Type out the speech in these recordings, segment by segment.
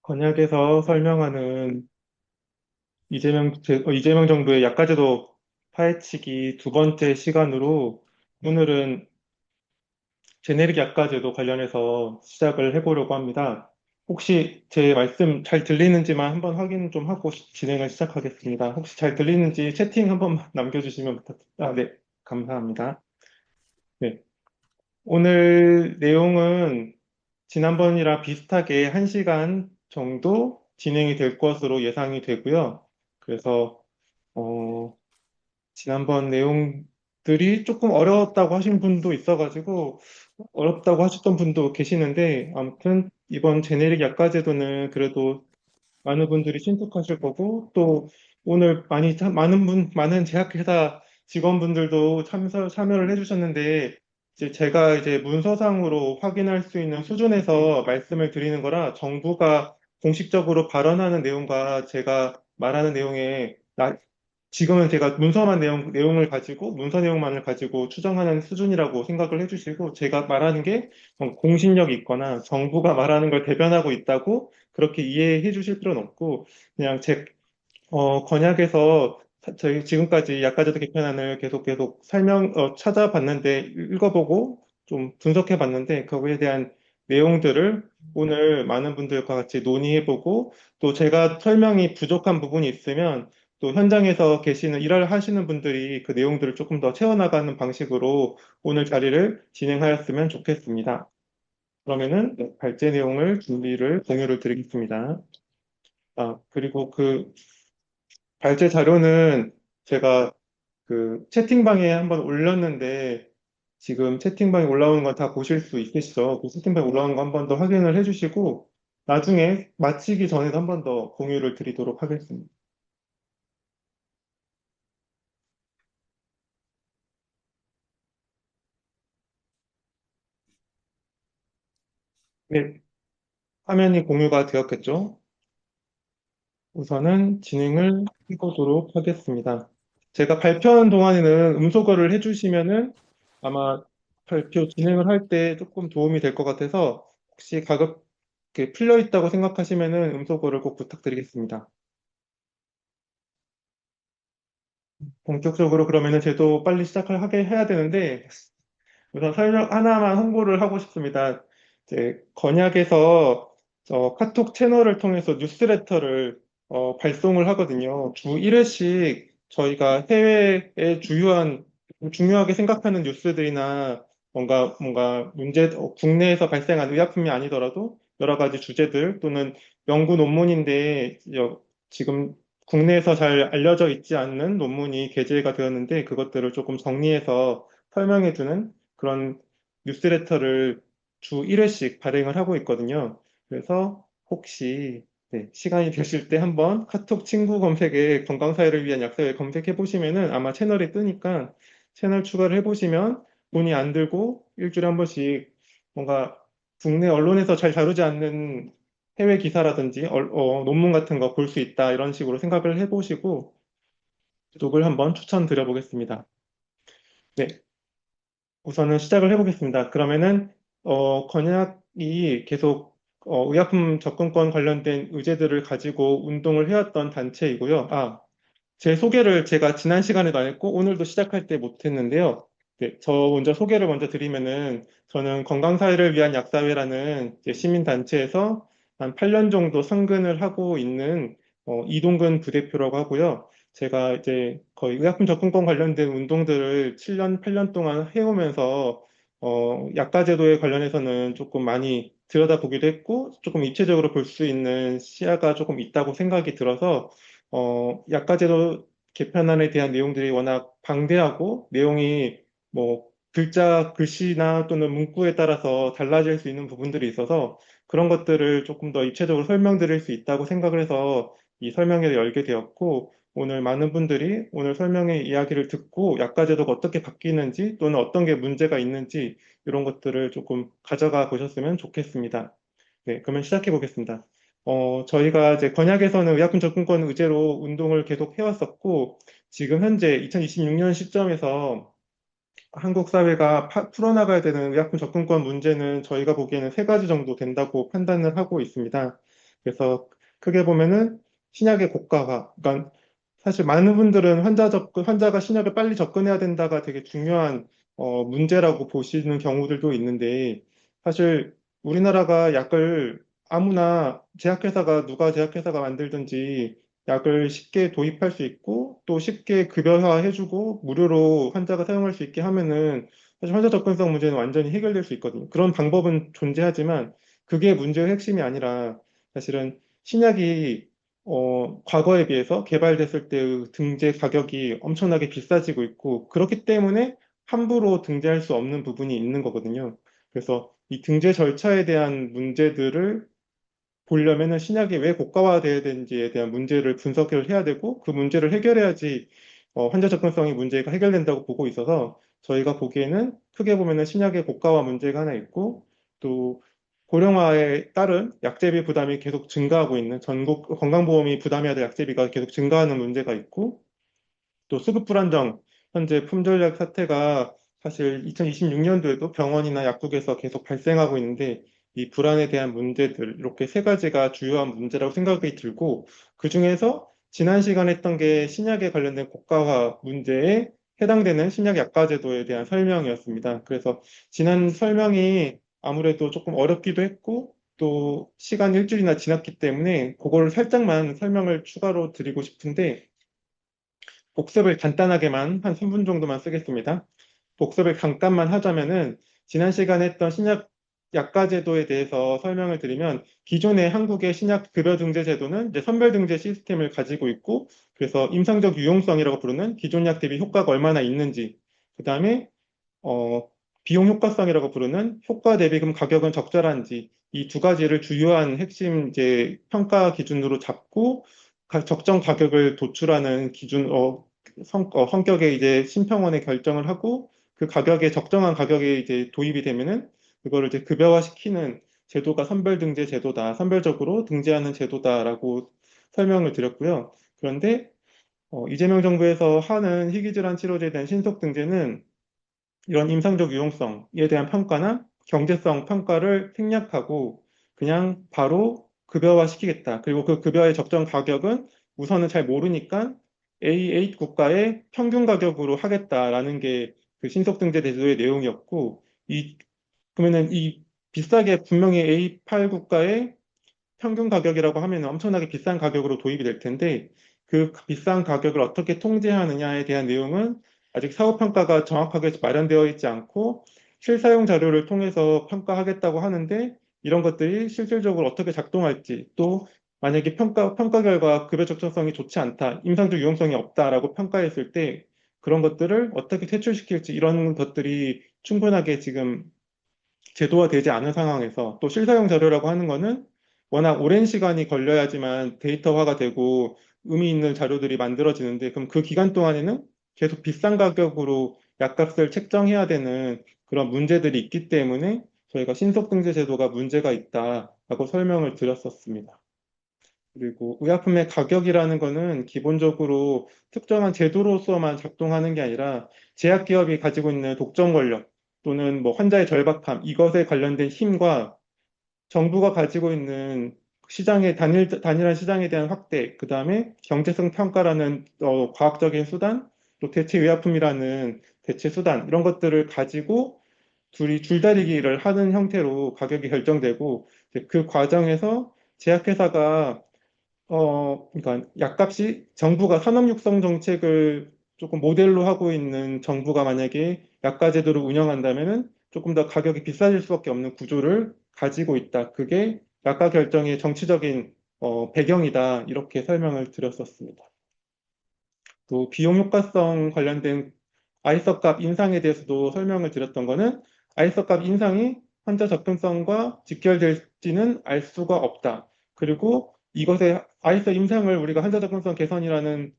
건약에서 설명하는 이재명 정부의 약가제도 파헤치기 두 번째 시간으로 오늘은 제네릭 약가제도 관련해서 시작을 해보려고 합니다. 혹시 제 말씀 잘 들리는지만 한번 확인 좀 하고 진행을 시작하겠습니다. 혹시 잘 들리는지 채팅 한번 남겨주시면 네, 감사합니다. 네, 오늘 내용은 지난번이랑 비슷하게 1시간 정도 진행이 될 것으로 예상이 되고요. 그래서 어, 지난번 내용들이 조금 어려웠다고 하신 분도 있어가지고 어렵다고 하셨던 분도 계시는데 아무튼 이번 제네릭 약과제도는 그래도 많은 분들이 신속하실 거고 또 오늘 많은 제약회사 직원분들도 참여를 해주셨는데 이제 제가 이제 문서상으로 확인할 수 있는 수준에서 말씀을 드리는 거라 정부가 공식적으로 발언하는 내용과 제가 말하는 내용에 지금은 제가 내용을 가지고, 문서 내용만을 가지고 추정하는 수준이라고 생각을 해주시고, 제가 말하는 게 공신력이 있거나 정부가 말하는 걸 대변하고 있다고 그렇게 이해해 주실 필요는 없고, 그냥 건약에서 저희 지금까지 약가제도 개편안을 계속 찾아봤는데, 읽어보고 좀 분석해 봤는데, 그거에 대한 내용들을 오늘 많은 분들과 같이 논의해보고, 또 제가 설명이 부족한 부분이 있으면, 또 현장에서 일을 하시는 분들이 그 내용들을 조금 더 채워나가는 방식으로 오늘 자리를 진행하였으면 좋겠습니다. 그러면은 발제 내용을 공유를 드리겠습니다. 그리고 그 발제 자료는 제가 그 채팅방에 한번 올렸는데 지금 채팅방에 올라오는 건 다 보실 수 있으시죠? 그 채팅방에 올라오는 거 한 번 더 확인을 해주시고 나중에 마치기 전에도 한 번 더 공유를 드리도록 하겠습니다. 네, 화면이 공유가 되었겠죠? 우선은 진행을 해보도록 하겠습니다. 제가 발표하는 동안에는 음소거를 해주시면은 아마 발표 진행을 할 때 조금 도움이 될 것 같아서 혹시 가급게 풀려 있다고 생각하시면은 음소거를 꼭 부탁드리겠습니다. 본격적으로 그러면은 저도 빨리 시작을 하게 해야 되는데 우선 설명 하나만 홍보를 하고 싶습니다. 이제 건약에서 카톡 채널을 통해서 뉴스레터를 발송을 하거든요. 주 1회씩 저희가 해외의 중요하게 생각하는 뉴스들이나 뭔가 국내에서 발생한 의약품이 아니더라도 여러 가지 주제들 또는 연구 논문인데 지금 국내에서 잘 알려져 있지 않는 논문이 게재가 되었는데 그것들을 조금 정리해서 설명해주는 그런 뉴스레터를 주 1회씩 발행을 하고 있거든요. 그래서 혹시 시간이 되실 때 한번 카톡 친구 검색에 건강사회를 위한 약사를 검색해 보시면은 아마 채널이 뜨니까 채널 추가를 해 보시면 돈이 안 들고 일주일에 한 번씩 뭔가 국내 언론에서 잘 다루지 않는 해외 기사라든지 논문 같은 거 볼 수 있다 이런 식으로 생각을 해 보시고 구독을 한번 추천드려 보겠습니다. 네, 우선은 시작을 해보겠습니다. 그러면은 건약이 계속 의약품 접근권 관련된 의제들을 가지고 운동을 해왔던 단체이고요. 제 소개를 제가 지난 시간에도 안 했고 오늘도 시작할 때 못했는데요. 네, 저 먼저 소개를 먼저 드리면은 저는 건강사회를 위한 약사회라는 이제 시민단체에서 한 8년 정도 선근을 하고 있는 이동근 부대표라고 하고요. 제가 이제 거의 의약품 접근권 관련된 운동들을 7년, 8년 동안 해오면서 약가제도에 관련해서는 조금 많이 들여다보기도 했고 조금 입체적으로 볼 수 있는 시야가 조금 있다고 생각이 들어서 약가제도 개편안에 대한 내용들이 워낙 방대하고 내용이 글씨나 또는 문구에 따라서 달라질 수 있는 부분들이 있어서 그런 것들을 조금 더 입체적으로 설명드릴 수 있다고 생각을 해서 이 설명회를 열게 되었고 오늘 많은 분들이 오늘 설명회 이야기를 듣고 약가제도가 어떻게 바뀌는지 또는 어떤 게 문제가 있는지 이런 것들을 조금 가져가 보셨으면 좋겠습니다. 네, 그러면 시작해 보겠습니다. 저희가 이제 건약에서는 의약품 접근권 의제로 운동을 계속 해왔었고, 지금 현재 2026년 시점에서 한국 사회가 풀어나가야 되는 의약품 접근권 문제는 저희가 보기에는 세 가지 정도 된다고 판단을 하고 있습니다. 그래서 크게 보면은 신약의 고가화. 그러니까 사실 많은 분들은 환자가 신약을 빨리 접근해야 된다가 되게 중요한 문제라고 보시는 경우들도 있는데 사실 우리나라가 약을 아무나 누가 제약회사가 만들든지 약을 쉽게 도입할 수 있고 또 쉽게 급여화해주고 무료로 환자가 사용할 수 있게 하면은 사실 환자 접근성 문제는 완전히 해결될 수 있거든요. 그런 방법은 존재하지만 그게 문제의 핵심이 아니라 사실은 신약이 과거에 비해서 개발됐을 때의 등재 가격이 엄청나게 비싸지고 있고 그렇기 때문에 함부로 등재할 수 없는 부분이 있는 거거든요. 그래서 이 등재 절차에 대한 문제들을 보려면은 신약이 왜 고가화돼야 되는지에 대한 문제를 분석을 해야 되고 그 문제를 해결해야지 환자 접근성의 문제가 해결된다고 보고 있어서 저희가 보기에는 크게 보면은 신약의 고가화 문제가 하나 있고 또 고령화에 따른 약제비 부담이 계속 증가하고 있는 전국 건강보험이 부담해야 될 약제비가 계속 증가하는 문제가 있고 또 수급 불안정, 현재 품절약 사태가 사실 2026년도에도 병원이나 약국에서 계속 발생하고 있는데 이 불안에 대한 문제들, 이렇게 세 가지가 주요한 문제라고 생각이 들고 그중에서 지난 시간에 했던 게 신약에 관련된 고가화 문제에 해당되는 신약 약가제도에 대한 설명이었습니다. 그래서 지난 설명이 아무래도 조금 어렵기도 했고 또 시간 일주일이나 지났기 때문에 그거를 살짝만 설명을 추가로 드리고 싶은데 복습을 간단하게만 한 3분 정도만 쓰겠습니다. 복습을 잠깐만 하자면은 지난 시간에 했던 신약 약가 제도에 대해서 설명을 드리면 기존의 한국의 신약 급여 등재 제도는 이제 선별 등재 시스템을 가지고 있고 그래서 임상적 유용성이라고 부르는 기존 약 대비 효과가 얼마나 있는지 그다음에 어, 비용 효과성이라고 부르는 효과 대비금 가격은 적절한지 이 두 가지를 주요한 핵심 이제 평가 기준으로 잡고 적정 가격을 도출하는 성격의 이제 심평원에 결정을 하고 그 가격에 적정한 가격에 이제 도입이 되면은 그거를 이제 급여화시키는 제도가 선별등재 제도다, 선별적으로 등재하는 제도다라고 설명을 드렸고요. 그런데 이재명 정부에서 하는 희귀질환 치료제에 대한 신속 등재는 이런 임상적 유용성에 대한 평가나 경제성 평가를 생략하고 그냥 바로 급여화 시키겠다. 그리고 그 급여의 적정 가격은 우선은 잘 모르니까 A8 국가의 평균 가격으로 하겠다라는 게 그 신속등재 제도의 내용이었고 그러면은 이 비싸게 분명히 A8 국가의 평균 가격이라고 하면 엄청나게 비싼 가격으로 도입이 될 텐데 그 비싼 가격을 어떻게 통제하느냐에 대한 내용은 아직 사후 평가가 정확하게 마련되어 있지 않고 실사용 자료를 통해서 평가하겠다고 하는데 이런 것들이 실질적으로 어떻게 작동할지 또 만약에 평가 결과 급여 적정성이 좋지 않다, 임상적 유용성이 없다라고 평가했을 때 그런 것들을 어떻게 퇴출시킬지 이런 것들이 충분하게 지금 제도화되지 않은 상황에서 또 실사용 자료라고 하는 거는 워낙 오랜 시간이 걸려야지만 데이터화가 되고 의미 있는 자료들이 만들어지는데 그럼 그 기간 동안에는 계속 비싼 가격으로 약값을 책정해야 되는 그런 문제들이 있기 때문에 저희가 신속등재 제도가 문제가 있다라고 설명을 드렸었습니다. 그리고 의약품의 가격이라는 거는 기본적으로 특정한 제도로서만 작동하는 게 아니라 제약기업이 가지고 있는 독점 권력 또는 뭐 환자의 절박함 이것에 관련된 힘과 정부가 가지고 있는 단일한 시장에 대한 확대, 그 다음에 경제성 평가라는 과학적인 수단, 또 대체 의약품이라는 대체 수단 이런 것들을 가지고 둘이 줄다리기를 하는 형태로 가격이 결정되고 이제 그 과정에서 제약회사가 그러니까 약값이 정부가 산업 육성 정책을 조금 모델로 하고 있는 정부가 만약에 약가 제도를 운영한다면은 조금 더 가격이 비싸질 수밖에 없는 구조를 가지고 있다. 그게 약가 결정의 정치적인 배경이다. 이렇게 설명을 드렸었습니다. 또 비용 효과성 관련된 아이서값 인상에 대해서도 설명을 드렸던 거는 아이서값 인상이 환자 접근성과 직결될지는 알 수가 없다. 그리고 이것의 아이서 인상을 우리가 환자 접근성 개선이라는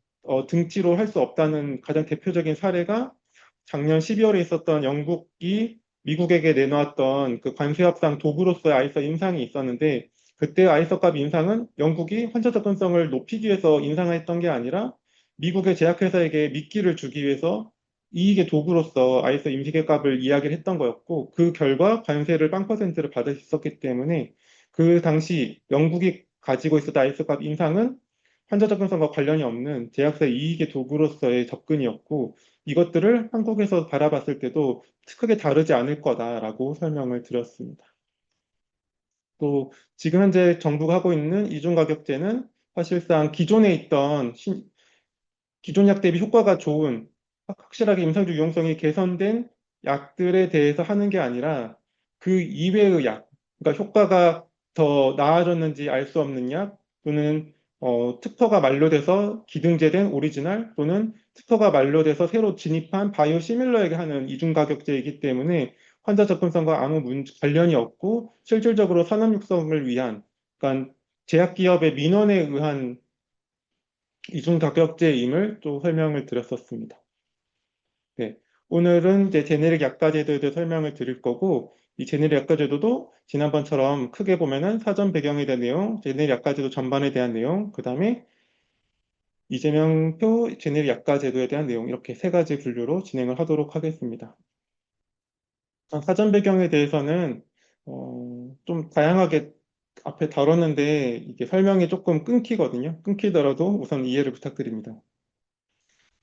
등치로 할 수 없다는 가장 대표적인 사례가 작년 12월에 있었던 영국이 미국에게 내놓았던 그 관세 협상 도구로서의 아이서 인상이 있었는데 그때 아이서 값 인상은 영국이 환자 접근성을 높이기 위해서 인상을 했던 게 아니라 미국의 제약회사에게 미끼를 주기 위해서 이익의 도구로서 ISO 임시계값을 이야기를 했던 거였고, 그 결과 관세를 0%를 받을 수 있었기 때문에 그 당시 영국이 가지고 있었던 ISO 값 인상은 환자 접근성과 관련이 없는 제약사의 이익의 도구로서의 접근이었고, 이것들을 한국에서 바라봤을 때도 크게 다르지 않을 거다라고 설명을 드렸습니다. 또 지금 현재 정부가 하고 있는 이중가격제는 사실상 기존에 있던 기존 약 대비 효과가 좋은 확실하게 임상주 유용성이 개선된 약들에 대해서 하는 게 아니라 그 이외의 약, 그러니까 효과가 더 나아졌는지 알 수 없는 약 또는 특허가 만료돼서 기등재된 오리지널 또는 특허가 만료돼서 새로 진입한 바이오 시밀러에게 하는 이중 가격제이기 때문에 환자 접근성과 아무 관련이 없고 실질적으로 산업 육성을 위한 그러니까 제약기업의 민원에 의한 이중 가격제임을 또 설명을 드렸었습니다. 네. 오늘은 이제 제네릭 약가제도에 대해 설명을 드릴 거고, 이 제네릭 약가제도도 지난번처럼 크게 보면은 사전 배경에 대한 내용, 제네릭 약가제도 전반에 대한 내용, 그 다음에 이재명표 제네릭 약가제도에 대한 내용, 이렇게 세 가지 분류로 진행을 하도록 하겠습니다. 사전 배경에 대해서는 좀 다양하게 앞에 다뤘는데 이게 설명이 조금 끊기거든요. 끊기더라도 우선 이해를 부탁드립니다.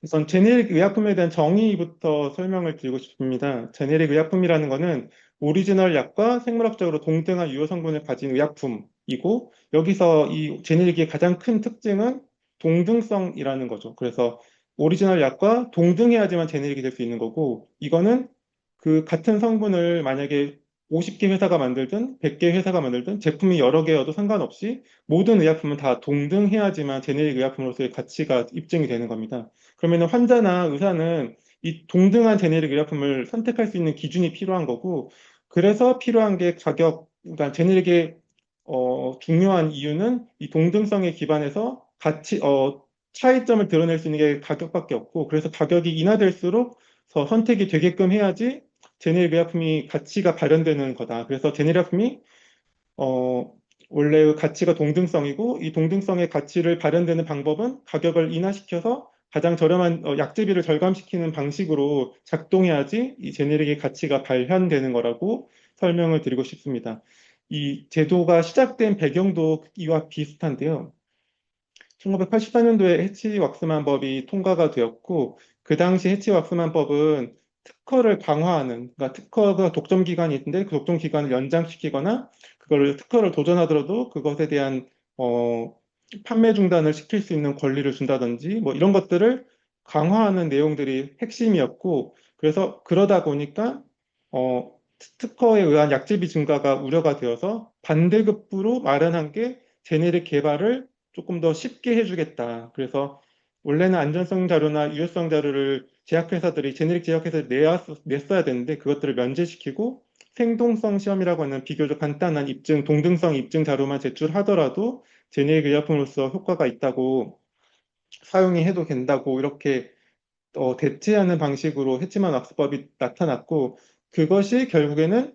우선 제네릭 의약품에 대한 정의부터 설명을 드리고 싶습니다. 제네릭 의약품이라는 것은 오리지널 약과 생물학적으로 동등한 유효 성분을 가진 의약품이고 여기서 이 제네릭의 가장 큰 특징은 동등성이라는 거죠. 그래서 오리지널 약과 동등해야지만 제네릭이 될 수 있는 거고 이거는 그 같은 성분을 만약에 50개 회사가 만들든 100개 회사가 만들든 제품이 여러 개여도 상관없이 모든 의약품은 다 동등해야지만 제네릭 의약품으로서의 가치가 입증이 되는 겁니다. 그러면 환자나 의사는 이 동등한 제네릭 의약품을 선택할 수 있는 기준이 필요한 거고, 그래서 필요한 게 가격, 그러니까 제네릭의 중요한 이유는 이 동등성에 기반해서 차이점을 드러낼 수 있는 게 가격밖에 없고, 그래서 가격이 인하될수록 더 선택이 되게끔 해야지 제네릭 의약품이 가치가 발현되는 거다. 그래서 제네릭 의약품이 어, 원래의 가치가 동등성이고 이 동등성의 가치를 발현되는 방법은 가격을 인하시켜서 가장 저렴한 약제비를 절감시키는 방식으로 작동해야지 이 제네릭의 가치가 발현되는 거라고 설명을 드리고 싶습니다. 이 제도가 시작된 배경도 이와 비슷한데요. 1984년도에 해치왁스만법이 통과가 되었고 그 당시 해치왁스만법은 특허를 강화하는 그러니까 특허가 독점 기간이 있는데 그 독점 기간을 연장시키거나 그걸 특허를 도전하더라도 그것에 대한 어, 판매 중단을 시킬 수 있는 권리를 준다든지 뭐 이런 것들을 강화하는 내용들이 핵심이었고 그래서 그러다 보니까 특허에 의한 약제비 증가가 우려가 되어서 반대급부로 마련한 게 제네릭 개발을 조금 더 쉽게 해주겠다. 그래서 원래는 안전성 자료나 유효성 자료를 제약회사들이 제네릭 제약회사에 냈어야 되는데 그것들을 면제시키고 생동성 시험이라고 하는 비교적 간단한 입증, 동등성 입증 자료만 제출하더라도 제네릭 의약품으로서 효과가 있다고 사용이 해도 된다고 이렇게 대체하는 방식으로 했지만 왁스법이 나타났고 그것이 결국에는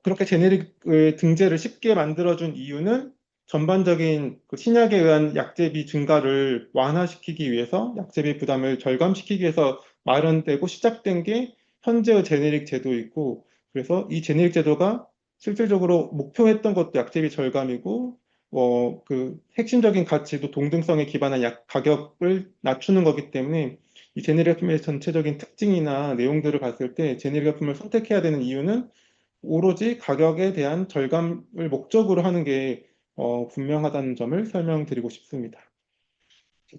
그렇게 제네릭의 등재를 쉽게 만들어준 이유는 전반적인 그 신약에 의한 약제비 증가를 완화시키기 위해서 약제비 부담을 절감시키기 위해서 마련되고 시작된 게 현재의 제네릭 제도이고 그래서 이 제네릭 제도가 실질적으로 목표했던 것도 약제비 절감이고 그 핵심적인 가치도 동등성에 기반한 약 가격을 낮추는 거기 때문에 이 제네릭 제품의 전체적인 특징이나 내용들을 봤을 때 제네릭 제품을 선택해야 되는 이유는 오로지 가격에 대한 절감을 목적으로 하는 게 분명하다는 점을 설명드리고 싶습니다.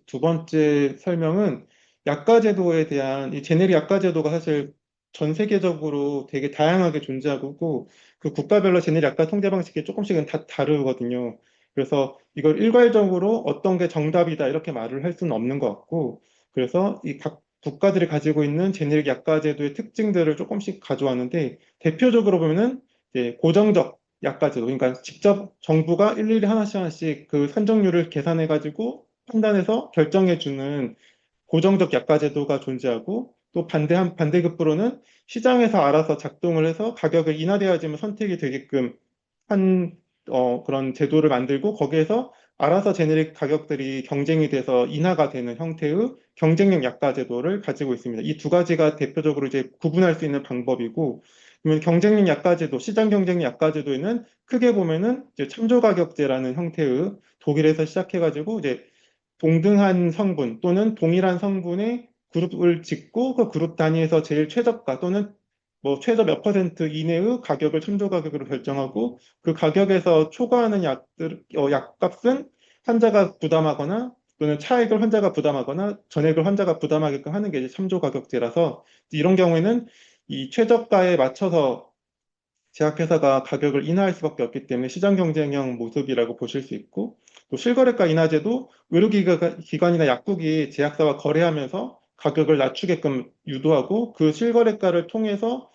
두 번째 설명은 약가제도에 대한 이 제네릭 약가제도가 사실 전 세계적으로 되게 다양하게 존재하고 그 국가별로 제네릭 약가 통제 방식이 조금씩은 다 다르거든요. 그래서 이걸 일괄적으로 어떤 게 정답이다 이렇게 말을 할 수는 없는 것 같고 그래서 이 각 국가들이 가지고 있는 제네릭 약가제도의 특징들을 조금씩 가져왔는데 대표적으로 보면은 이제 고정적 약가제도 그러니까 직접 정부가 일일이 하나씩 하나씩 그 산정률을 계산해 가지고 판단해서 결정해주는 고정적 약가 제도가 존재하고 또 반대급부로는 시장에서 알아서 작동을 해서 가격을 인하돼야지만 선택이 되게끔 한 그런 제도를 만들고 거기에서 알아서 제네릭 가격들이 경쟁이 돼서 인하가 되는 형태의 경쟁력 약가 제도를 가지고 있습니다. 이 두 가지가 대표적으로 이제 구분할 수 있는 방법이고, 그러면 경쟁력 약가 제도, 시장 경쟁력 약가 제도에는 크게 보면은 이제 참조 가격제라는 형태의 독일에서 시작해가지고 이제 동등한 성분 또는 동일한 성분의 그룹을 짓고 그 그룹 단위에서 제일 최저가 또는 뭐 최저 몇 퍼센트 이내의 가격을 참조 가격으로 결정하고 그 가격에서 초과하는 약값은 환자가 부담하거나 또는 차액을 환자가 부담하거나 전액을 환자가 부담하게끔 하는 게 이제 참조 가격제라서 이런 경우에는 이 최저가에 맞춰서 제약회사가 가격을 인하할 수밖에 없기 때문에 시장 경쟁형 모습이라고 보실 수 있고 또 실거래가 인하제도 의료기관이나 약국이 제약사와 거래하면서 가격을 낮추게끔 유도하고 그 실거래가를 통해서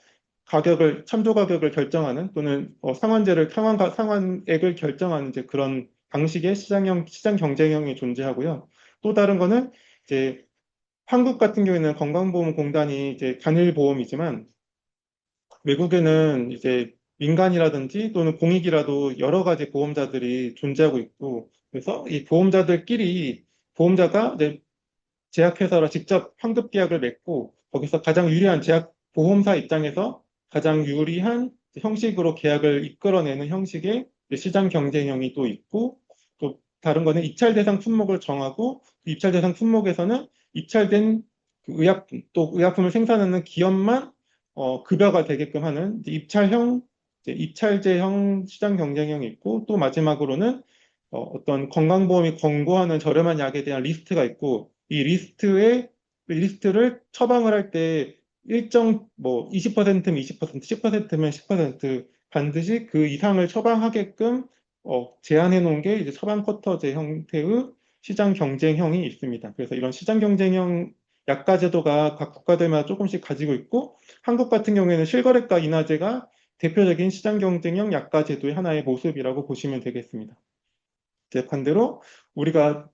참조 가격을 결정하는 또는 상환액을 결정하는 이제 그런 방식의 시장 경쟁형이 존재하고요. 또 다른 거는 이제 한국 같은 경우에는 건강보험공단이 이제 단일보험이지만 외국에는 이제 민간이라든지 또는 공익이라도 여러 가지 보험자들이 존재하고 있고, 그래서 이 보험자가 이제 제약회사와 직접 환급 계약을 맺고, 거기서 가장 유리한 보험사 입장에서 가장 유리한 형식으로 계약을 이끌어내는 형식의 이제 시장 경쟁형이 또 있고, 또 다른 거는 입찰 대상 품목을 정하고, 그 입찰 대상 품목에서는 입찰된 그 또 의약품을 생산하는 기업만 급여가 되게끔 하는 이제 입찰제형 시장 경쟁형이 있고 또 마지막으로는 어떤 건강보험이 권고하는 저렴한 약에 대한 리스트가 있고 이 리스트를 처방을 할 때 일정 뭐 20%면 20%, 10%면 10% 반드시 그 이상을 처방하게끔 제한해 놓은 게 이제 처방 쿼터제 형태의 시장 경쟁형이 있습니다. 그래서 이런 시장 경쟁형 약가 제도가 각 국가들마다 조금씩 가지고 있고 한국 같은 경우에는 실거래가 인하제가 대표적인 시장 경쟁형 약가 제도의 하나의 모습이라고 보시면 되겠습니다. 이제 반대로 우리가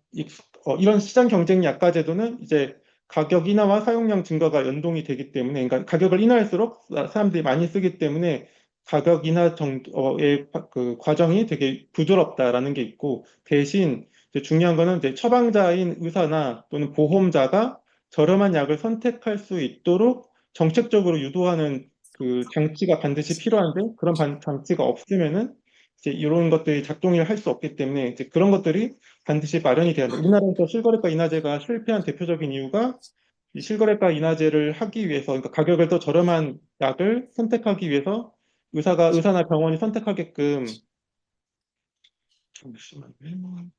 이런 시장 경쟁 약가 제도는 이제 가격 인하와 사용량 증가가 연동이 되기 때문에, 그러니까 가격을 인하할수록 사람들이 많이 쓰기 때문에 가격 인하 정도의 그 과정이 되게 부드럽다라는 게 있고, 대신 이제 중요한 거는 이제 처방자인 의사나 또는 보험자가 저렴한 약을 선택할 수 있도록 정책적으로 유도하는 그 장치가 반드시 필요한데, 그런 장치가 없으면은 이제 이런 것들이 작동을 할 수 없기 때문에 이제 그런 것들이 반드시 마련이 돼야 돼요. 우리나라에서 실거래가 인하제가 실패한 대표적인 이유가 이 실거래가 인하제를 하기 위해서, 그러니까 가격을 더 저렴한 약을 선택하기 위해서 의사나 병원이 잠시만요.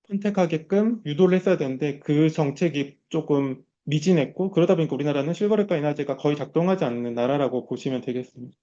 선택하게끔 유도를 했어야 되는데 그 정책이 조금 미진했고 그러다 보니까 우리나라는 실거래가 인하제가 거의 작동하지 않는 나라라고 보시면 되겠습니다.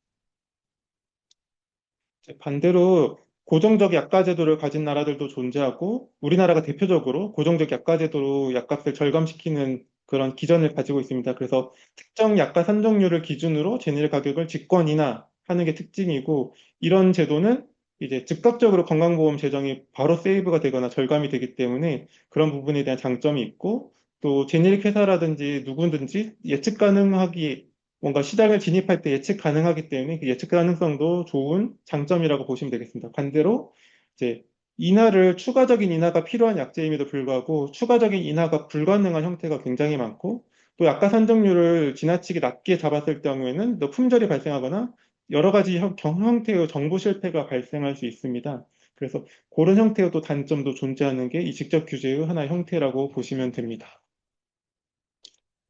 반대로 고정적 약가 제도를 가진 나라들도 존재하고 우리나라가 대표적으로 고정적 약가 제도로 약값을 절감시키는 그런 기전을 가지고 있습니다. 그래서 특정 약가 산정률을 기준으로 제네릭 가격을 직권 인하하는 게 특징이고 이런 제도는 이제 즉각적으로 건강보험 재정이 바로 세이브가 되거나 절감이 되기 때문에 그런 부분에 대한 장점이 있고 또 제네릭 회사라든지 누구든지 예측 가능하기 뭔가 시장을 진입할 때 예측 가능하기 때문에 그 예측 가능성도 좋은 장점이라고 보시면 되겠습니다. 반대로 이제 추가적인 인하가 필요한 약제임에도 불구하고 추가적인 인하가 불가능한 형태가 굉장히 많고 또 약가 산정률을 지나치게 낮게 잡았을 경우에는 또 품절이 발생하거나 여러 가지 형태의 정보 실패가 발생할 수 있습니다. 그래서 그런 형태의 또 단점도 존재하는 게 이 직접 규제의 하나의 형태라고 보시면 됩니다.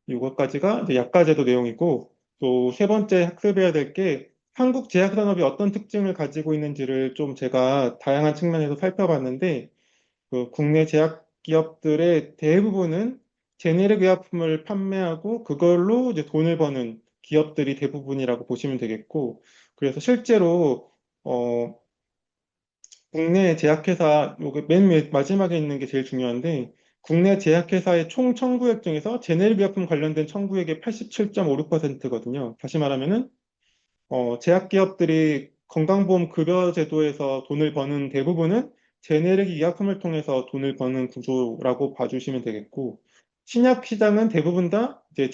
이것까지가 이제 약가제도 내용이고 또 세 번째 학습해야 될 게 한국 제약산업이 어떤 특징을 가지고 있는지를 좀 제가 다양한 측면에서 살펴봤는데 그 국내 제약 기업들의 대부분은 제네릭 의약품을 판매하고 그걸로 이제 돈을 버는 기업들이 대부분이라고 보시면 되겠고 그래서 실제로 어, 국내 제약회사, 요게 마지막에 있는 게 제일 중요한데, 국내 제약회사의 총 청구액 중에서 제네릭 의약품 관련된 청구액의 87.56%거든요. 다시 말하면은, 제약기업들이 건강보험 급여 제도에서 돈을 버는 대부분은 제네릭 의약품을 통해서 돈을 버는 구조라고 봐주시면 되겠고, 신약 시장은 대부분 다 이제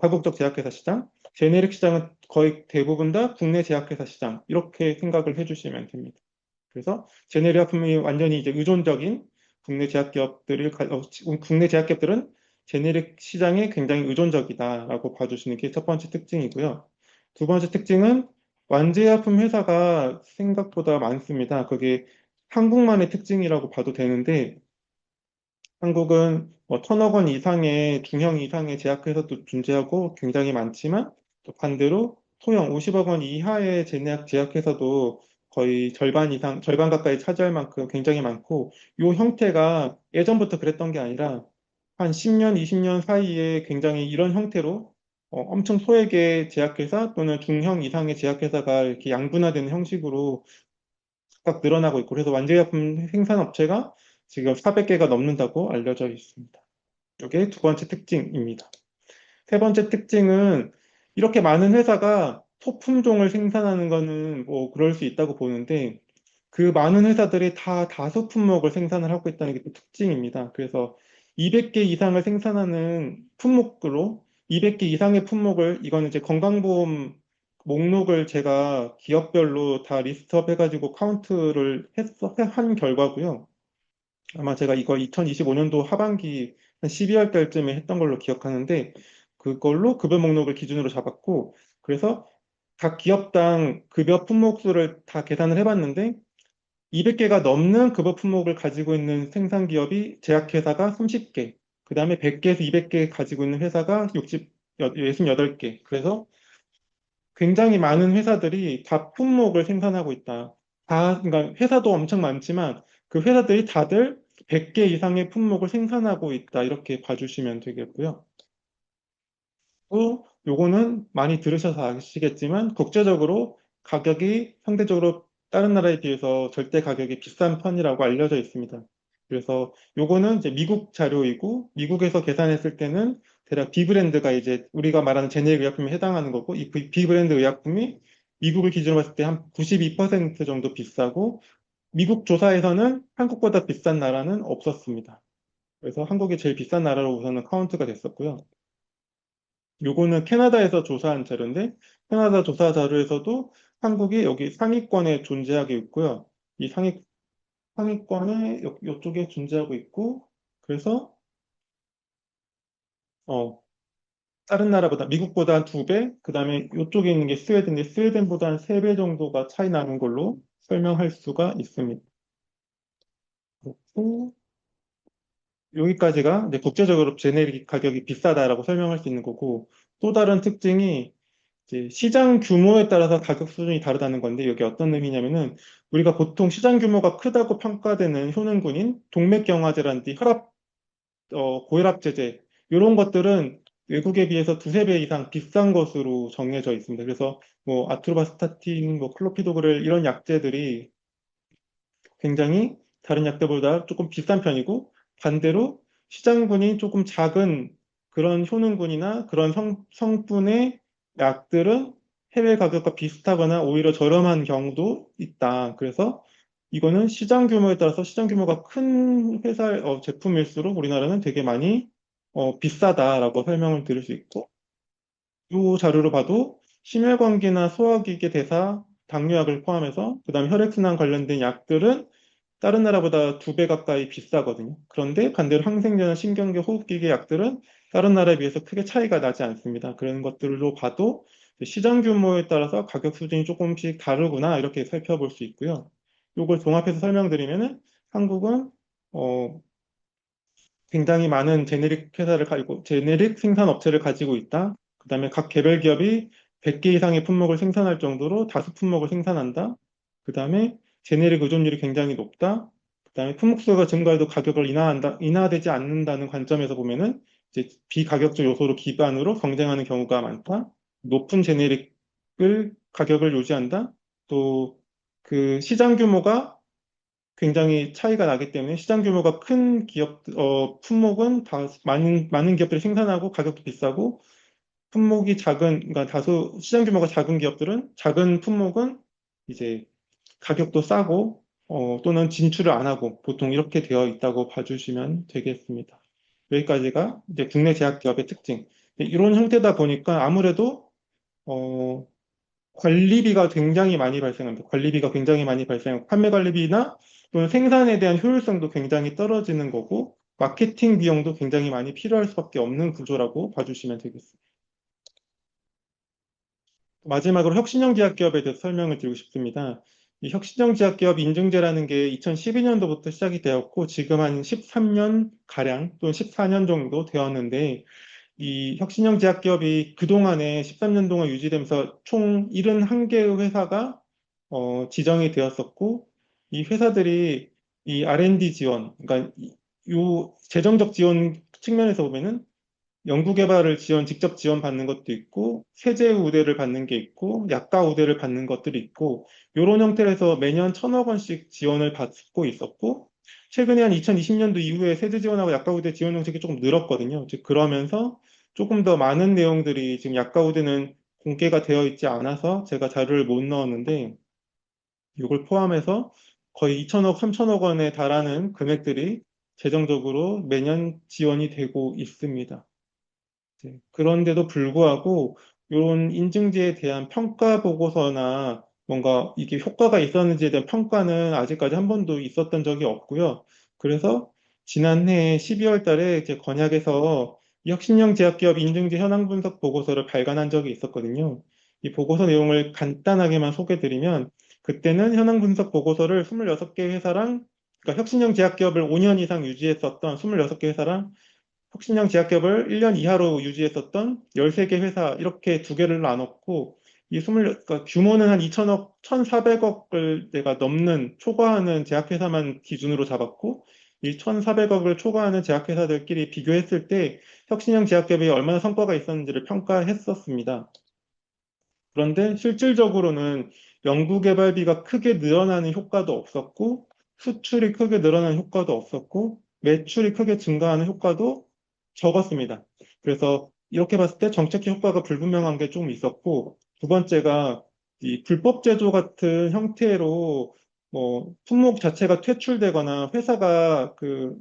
다국적 제약회사 시장, 제네릭 시장은 거의 대부분 다 국내 제약회사 시장 이렇게 생각을 해주시면 됩니다. 그래서 제네리아 약품이 완전히 이제 의존적인 국내 국내 제약기업들은 제네릭 시장에 굉장히 의존적이다라고 봐주시는 게 첫 번째 특징이고요. 두 번째 특징은 완제약품 회사가 생각보다 많습니다. 그게 한국만의 특징이라고 봐도 되는데 한국은 뭐 1,000억 원 이상의 중형 이상의 제약회사도 존재하고 굉장히 많지만 또 반대로 소형 50억 원 이하의 제약회사도 거의 절반 이상, 절반 가까이 차지할 만큼 굉장히 많고 이 형태가 예전부터 그랬던 게 아니라 한 10년, 20년 사이에 굉장히 이런 형태로 엄청 소액의 제약회사 또는 중형 이상의 제약회사가 이렇게 양분화되는 형식으로 각각 늘어나고 있고 그래서 완제약품 생산업체가 지금 400개가 넘는다고 알려져 있습니다. 이게 두 번째 특징입니다. 세 번째 특징은 이렇게 많은 회사가 소품종을 생산하는 거는 뭐 그럴 수 있다고 보는데 그 많은 회사들이 다 다수 품목을 생산을 하고 있다는 게 또 특징입니다. 그래서 200개 이상을 생산하는 품목으로 200개 이상의 품목을 이거는 이제 건강보험 목록을 제가 기업별로 다 리스트업 해가지고 카운트를 한 결과고요. 아마 제가 이거 2025년도 하반기 한 12월 달쯤에 했던 걸로 기억하는데 그걸로 급여 목록을 기준으로 잡았고 그래서 각 기업당 급여 품목 수를 다 계산을 해봤는데 200개가 넘는 급여 품목을 가지고 있는 생산 기업이 제약회사가 30개, 그 다음에 100개에서 200개 가지고 있는 회사가 68개. 그래서 굉장히 많은 회사들이 다 품목을 생산하고 있다. 그러니까 회사도 엄청 많지만 그 회사들이 다들 100개 이상의 품목을 생산하고 있다. 이렇게 봐주시면 되겠고요. 또 요거는 많이 들으셔서 아시겠지만 국제적으로 가격이 상대적으로 다른 나라에 비해서 절대 가격이 비싼 편이라고 알려져 있습니다. 그래서 요거는 이제 미국 자료이고 미국에서 계산했을 때는 대략 B브랜드가 이제 우리가 말하는 제네릭 의약품에 해당하는 거고 이 B브랜드 의약품이 미국을 기준으로 봤을 때 한 92% 정도 비싸고 미국 조사에서는 한국보다 비싼 나라는 없었습니다. 그래서 한국이 제일 비싼 나라로 우선은 카운트가 됐었고요. 요거는 캐나다에서 조사한 자료인데 캐나다 조사 자료에서도 한국이 여기 상위권에 존재하고 있고요. 이 상위권에 이쪽에 존재하고 있고 그래서 어, 다른 나라보다 미국보다 한 2배, 그다음에 이쪽에 있는 게 스웨덴인데 스웨덴보다 한 3배 정도가 차이 나는 걸로 설명할 수가 있습니다. 그렇고 여기까지가 이제 국제적으로 제네릭 가격이 비싸다라고 설명할 수 있는 거고 또 다른 특징이 이제 시장 규모에 따라서 가격 수준이 다르다는 건데 이게 어떤 의미냐면은 우리가 보통 시장 규모가 크다고 평가되는 효능군인 동맥경화제라든지 고혈압 제제 이런 것들은 외국에 비해서 두세 배 이상 비싼 것으로 정해져 있습니다. 그래서 뭐 아트로바스타틴, 뭐 클로피도그렐 이런 약제들이 굉장히 다른 약들보다 조금 비싼 편이고 반대로 시장군이 조금 작은 그런 효능군이나 그런 성분의 약들은 해외 가격과 비슷하거나 오히려 저렴한 경우도 있다. 그래서 이거는 시장 규모에 따라서 시장 규모가 큰 회사 제품일수록 우리나라는 되게 많이 비싸다라고 설명을 드릴 수 있고 이 자료로 봐도 심혈관계나 소화기계 대사, 당뇨약을 포함해서 그다음에 혈액순환 관련된 약들은 다른 나라보다 2배 가까이 비싸거든요. 그런데 반대로 항생제나 신경계 호흡기계 약들은 다른 나라에 비해서 크게 차이가 나지 않습니다. 그런 것들로 봐도 시장 규모에 따라서 가격 수준이 조금씩 다르구나 이렇게 살펴볼 수 있고요. 이걸 종합해서 설명드리면은 한국은 어, 굉장히 많은 제네릭 생산 업체를 가지고 있다. 그다음에 각 개별 기업이 100개 이상의 품목을 생산할 정도로 다수 품목을 생산한다. 그다음에 제네릭 의존율이 굉장히 높다. 그다음에 품목 수가 증가해도 가격을 인하되지 않는다는 관점에서 보면은 이제 비가격적 요소로 기반으로 경쟁하는 경우가 많다. 높은 제네릭을 가격을 유지한다. 또 그 시장 규모가 굉장히 차이가 나기 때문에 시장 규모가 큰 품목은 다 많은 기업들이 생산하고 가격도 비싸고 품목이 그러니까 다소 시장 규모가 작은 기업들은 작은 품목은 이제 가격도 싸고 또는 진출을 안 하고 보통 이렇게 되어 있다고 봐주시면 되겠습니다. 여기까지가 이제 국내 제약 기업의 특징. 이런 형태다 보니까 아무래도 어, 관리비가 굉장히 많이 발생합니다. 관리비가 굉장히 많이 발생하고 판매 관리비나 또는 생산에 대한 효율성도 굉장히 떨어지는 거고 마케팅 비용도 굉장히 많이 필요할 수밖에 없는 구조라고 봐주시면 되겠습니다. 마지막으로 혁신형 제약기업에 대해서 설명을 드리고 싶습니다. 이 혁신형 제약기업 인증제라는 게 2012년도부터 시작이 되었고 지금 한 13년 가량 또는 14년 정도 되었는데 이 혁신형 제약기업이 그동안에 13년 동안 유지되면서 총 71개의 회사가 지정이 되었었고 이 회사들이 이 R&D 지원, 그러니까 요 재정적 지원 측면에서 보면은 연구개발을 직접 지원받는 것도 있고, 세제 우대를 받는 게 있고, 약가 우대를 받는 것들이 있고, 이런 형태로 해서 매년 1,000억 원씩 지원을 받고 있었고, 최근에 한 2020년도 이후에 세제 지원하고 약가 우대 지원 정책이 조금 늘었거든요. 즉, 그러면서 조금 더 많은 내용들이 지금 약가 우대는 공개가 되어 있지 않아서 제가 자료를 못 넣었는데, 이걸 포함해서 거의 2천억, 3천억 원에 달하는 금액들이 재정적으로 매년 지원이 되고 있습니다. 네, 그런데도 불구하고 이런 인증제에 대한 평가 보고서나 뭔가 이게 효과가 있었는지에 대한 평가는 아직까지 한 번도 있었던 적이 없고요. 그래서 지난해 12월 달에 이제 건약에서 이 혁신형 제약기업 인증제 현황 분석 보고서를 발간한 적이 있었거든요. 이 보고서 내용을 간단하게만 소개드리면 그때는 현황 분석 보고서를 26개 회사랑 그러니까 혁신형 제약기업을 5년 이상 유지했었던 26개 회사랑 혁신형 제약기업을 1년 이하로 유지했었던 13개 회사 이렇게 두 개를 나눴고 이 20, 그러니까 규모는 한 2천억, 1,400억을 내가 넘는 초과하는 제약회사만 기준으로 잡았고 이 1,400억을 초과하는 제약회사들끼리 비교했을 때 혁신형 제약기업이 얼마나 성과가 있었는지를 평가했었습니다. 그런데 실질적으로는 연구개발비가 크게 늘어나는 효과도 없었고 수출이 크게 늘어나는 효과도 없었고 매출이 크게 증가하는 효과도 적었습니다. 그래서 이렇게 봤을 때 정책 효과가 불분명한 게 좀 있었고 두 번째가 이 불법 제조 같은 형태로 뭐 품목 자체가 퇴출되거나 회사가 그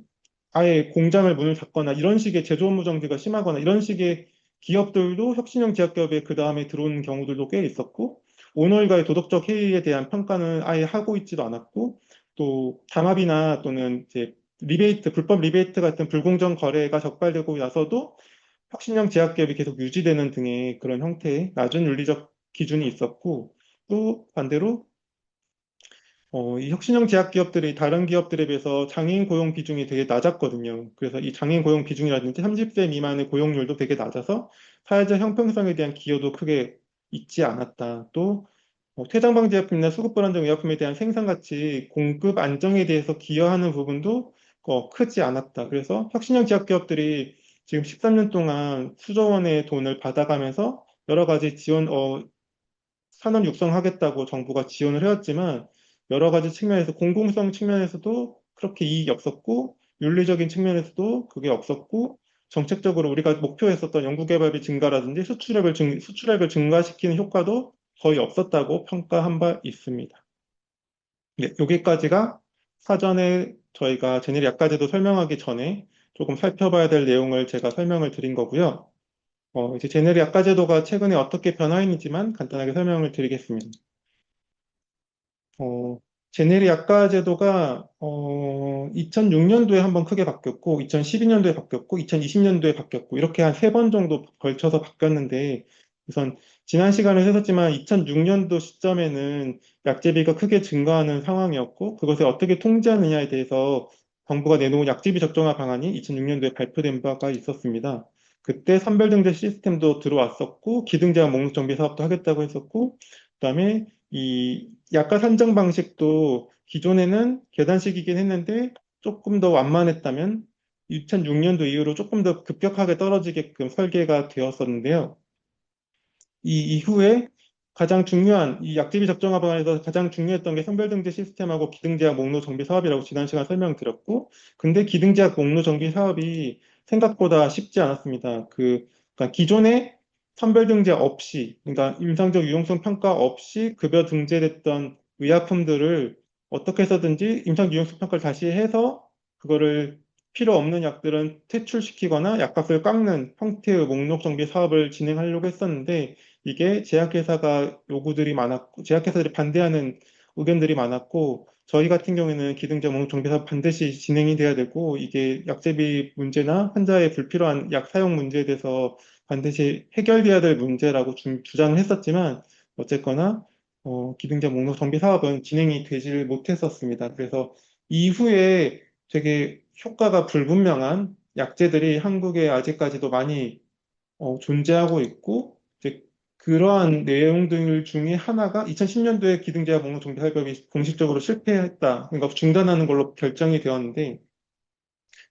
아예 공장을 문을 닫거나 이런 식의 제조 업무 정지가 심하거나 이런 식의 기업들도 혁신형 제약기업에 그 다음에 들어오는 경우들도 꽤 있었고 오너일가의 도덕적 해이에 대한 평가는 아예 하고 있지도 않았고 또 담합이나 또는 이제 리베이트, 불법 리베이트 같은 불공정 거래가 적발되고 나서도 혁신형 제약기업이 계속 유지되는 등의 그런 형태의 낮은 윤리적 기준이 있었고 또 반대로 이 혁신형 제약 기업들이 다른 기업들에 비해서 장애인 고용 비중이 되게 낮았거든요. 그래서 이 장애인 고용 비중이라든지 30세 미만의 고용률도 되게 낮아서 사회적 형평성에 대한 기여도 크게 있지 않았다. 또 퇴장 방지 제품이나 수급 불안정 의약품에 대한 생산 가치, 공급 안정에 대해서 기여하는 부분도 크지 않았다. 그래서 혁신형 제약 기업들이 지금 13년 동안 수조 원의 돈을 받아가면서 여러 가지 지원, 산업 육성하겠다고 정부가 지원을 해왔지만 여러 가지 측면에서 공공성 측면에서도 그렇게 이익이 없었고 윤리적인 측면에서도 그게 없었고 정책적으로 우리가 목표했었던 연구개발비 증가라든지 수출액을 증가시키는 효과도 거의 없었다고 평가한 바 있습니다. 네, 여기까지가 사전에 저희가 제네리 약까지도 설명하기 전에 조금 살펴봐야 될 내용을 제가 설명을 드린 거고요. 이제 제네리 약과제도가 최근에 어떻게 변화했는지만 간단하게 설명을 드리겠습니다. 어, 제네리 약가 제도가 2006년도에 한번 크게 바뀌었고, 2012년도에 바뀌었고, 2020년도에 바뀌었고, 이렇게 한 세 번 정도 걸쳐서 바뀌었는데, 우선 지난 시간에 했었지만 2006년도 시점에는 약제비가 크게 증가하는 상황이었고, 그것을 어떻게 통제하느냐에 대해서 정부가 내놓은 약제비 적정화 방안이 2006년도에 발표된 바가 있었습니다. 그때 선별등재 시스템도 들어왔었고, 기등제한 목록 정비 사업도 하겠다고 했었고, 그다음에 이 약가 산정 방식도 기존에는 계단식이긴 했는데 조금 더 완만했다면 2006년도 이후로 조금 더 급격하게 떨어지게끔 설계가 되었었는데요. 이 이후에 가장 중요한 이 약제비 적정화 방안에서 가장 중요했던 게 선별등재 시스템하고 기등제약 목록 정비 사업이라고 지난 시간 설명드렸고, 근데 기등제약 목록 정비 사업이 생각보다 쉽지 않았습니다. 그러니까 기존에 선별등재 없이, 그러니까 임상적 유용성 평가 없이 급여 등재됐던 의약품들을 어떻게 해서든지 임상 유용성 평가를 다시 해서 그거를 필요 없는 약들은 퇴출시키거나 약값을 깎는 형태의 목록 정비 사업을 진행하려고 했었는데 이게 제약회사가 요구들이 많았고, 제약회사들이 반대하는 의견들이 많았고, 저희 같은 경우에는 기능적 목록 정비사업 반드시 진행이 돼야 되고, 이게 약제비 문제나 환자의 불필요한 약 사용 문제에 대해서 반드시 해결돼야 될 문제라고 주장을 했었지만, 어쨌거나, 기능적 목록 정비 사업은 진행이 되질 못했었습니다. 그래서 이후에 되게 효과가 불분명한 약제들이 한국에 아직까지도 많이 존재하고 있고, 이제 그러한 내용들 중에 하나가 2010년도에 기등제약 목록 정비 사업이 공식적으로 실패했다. 그러니까 중단하는 걸로 결정이 되었는데,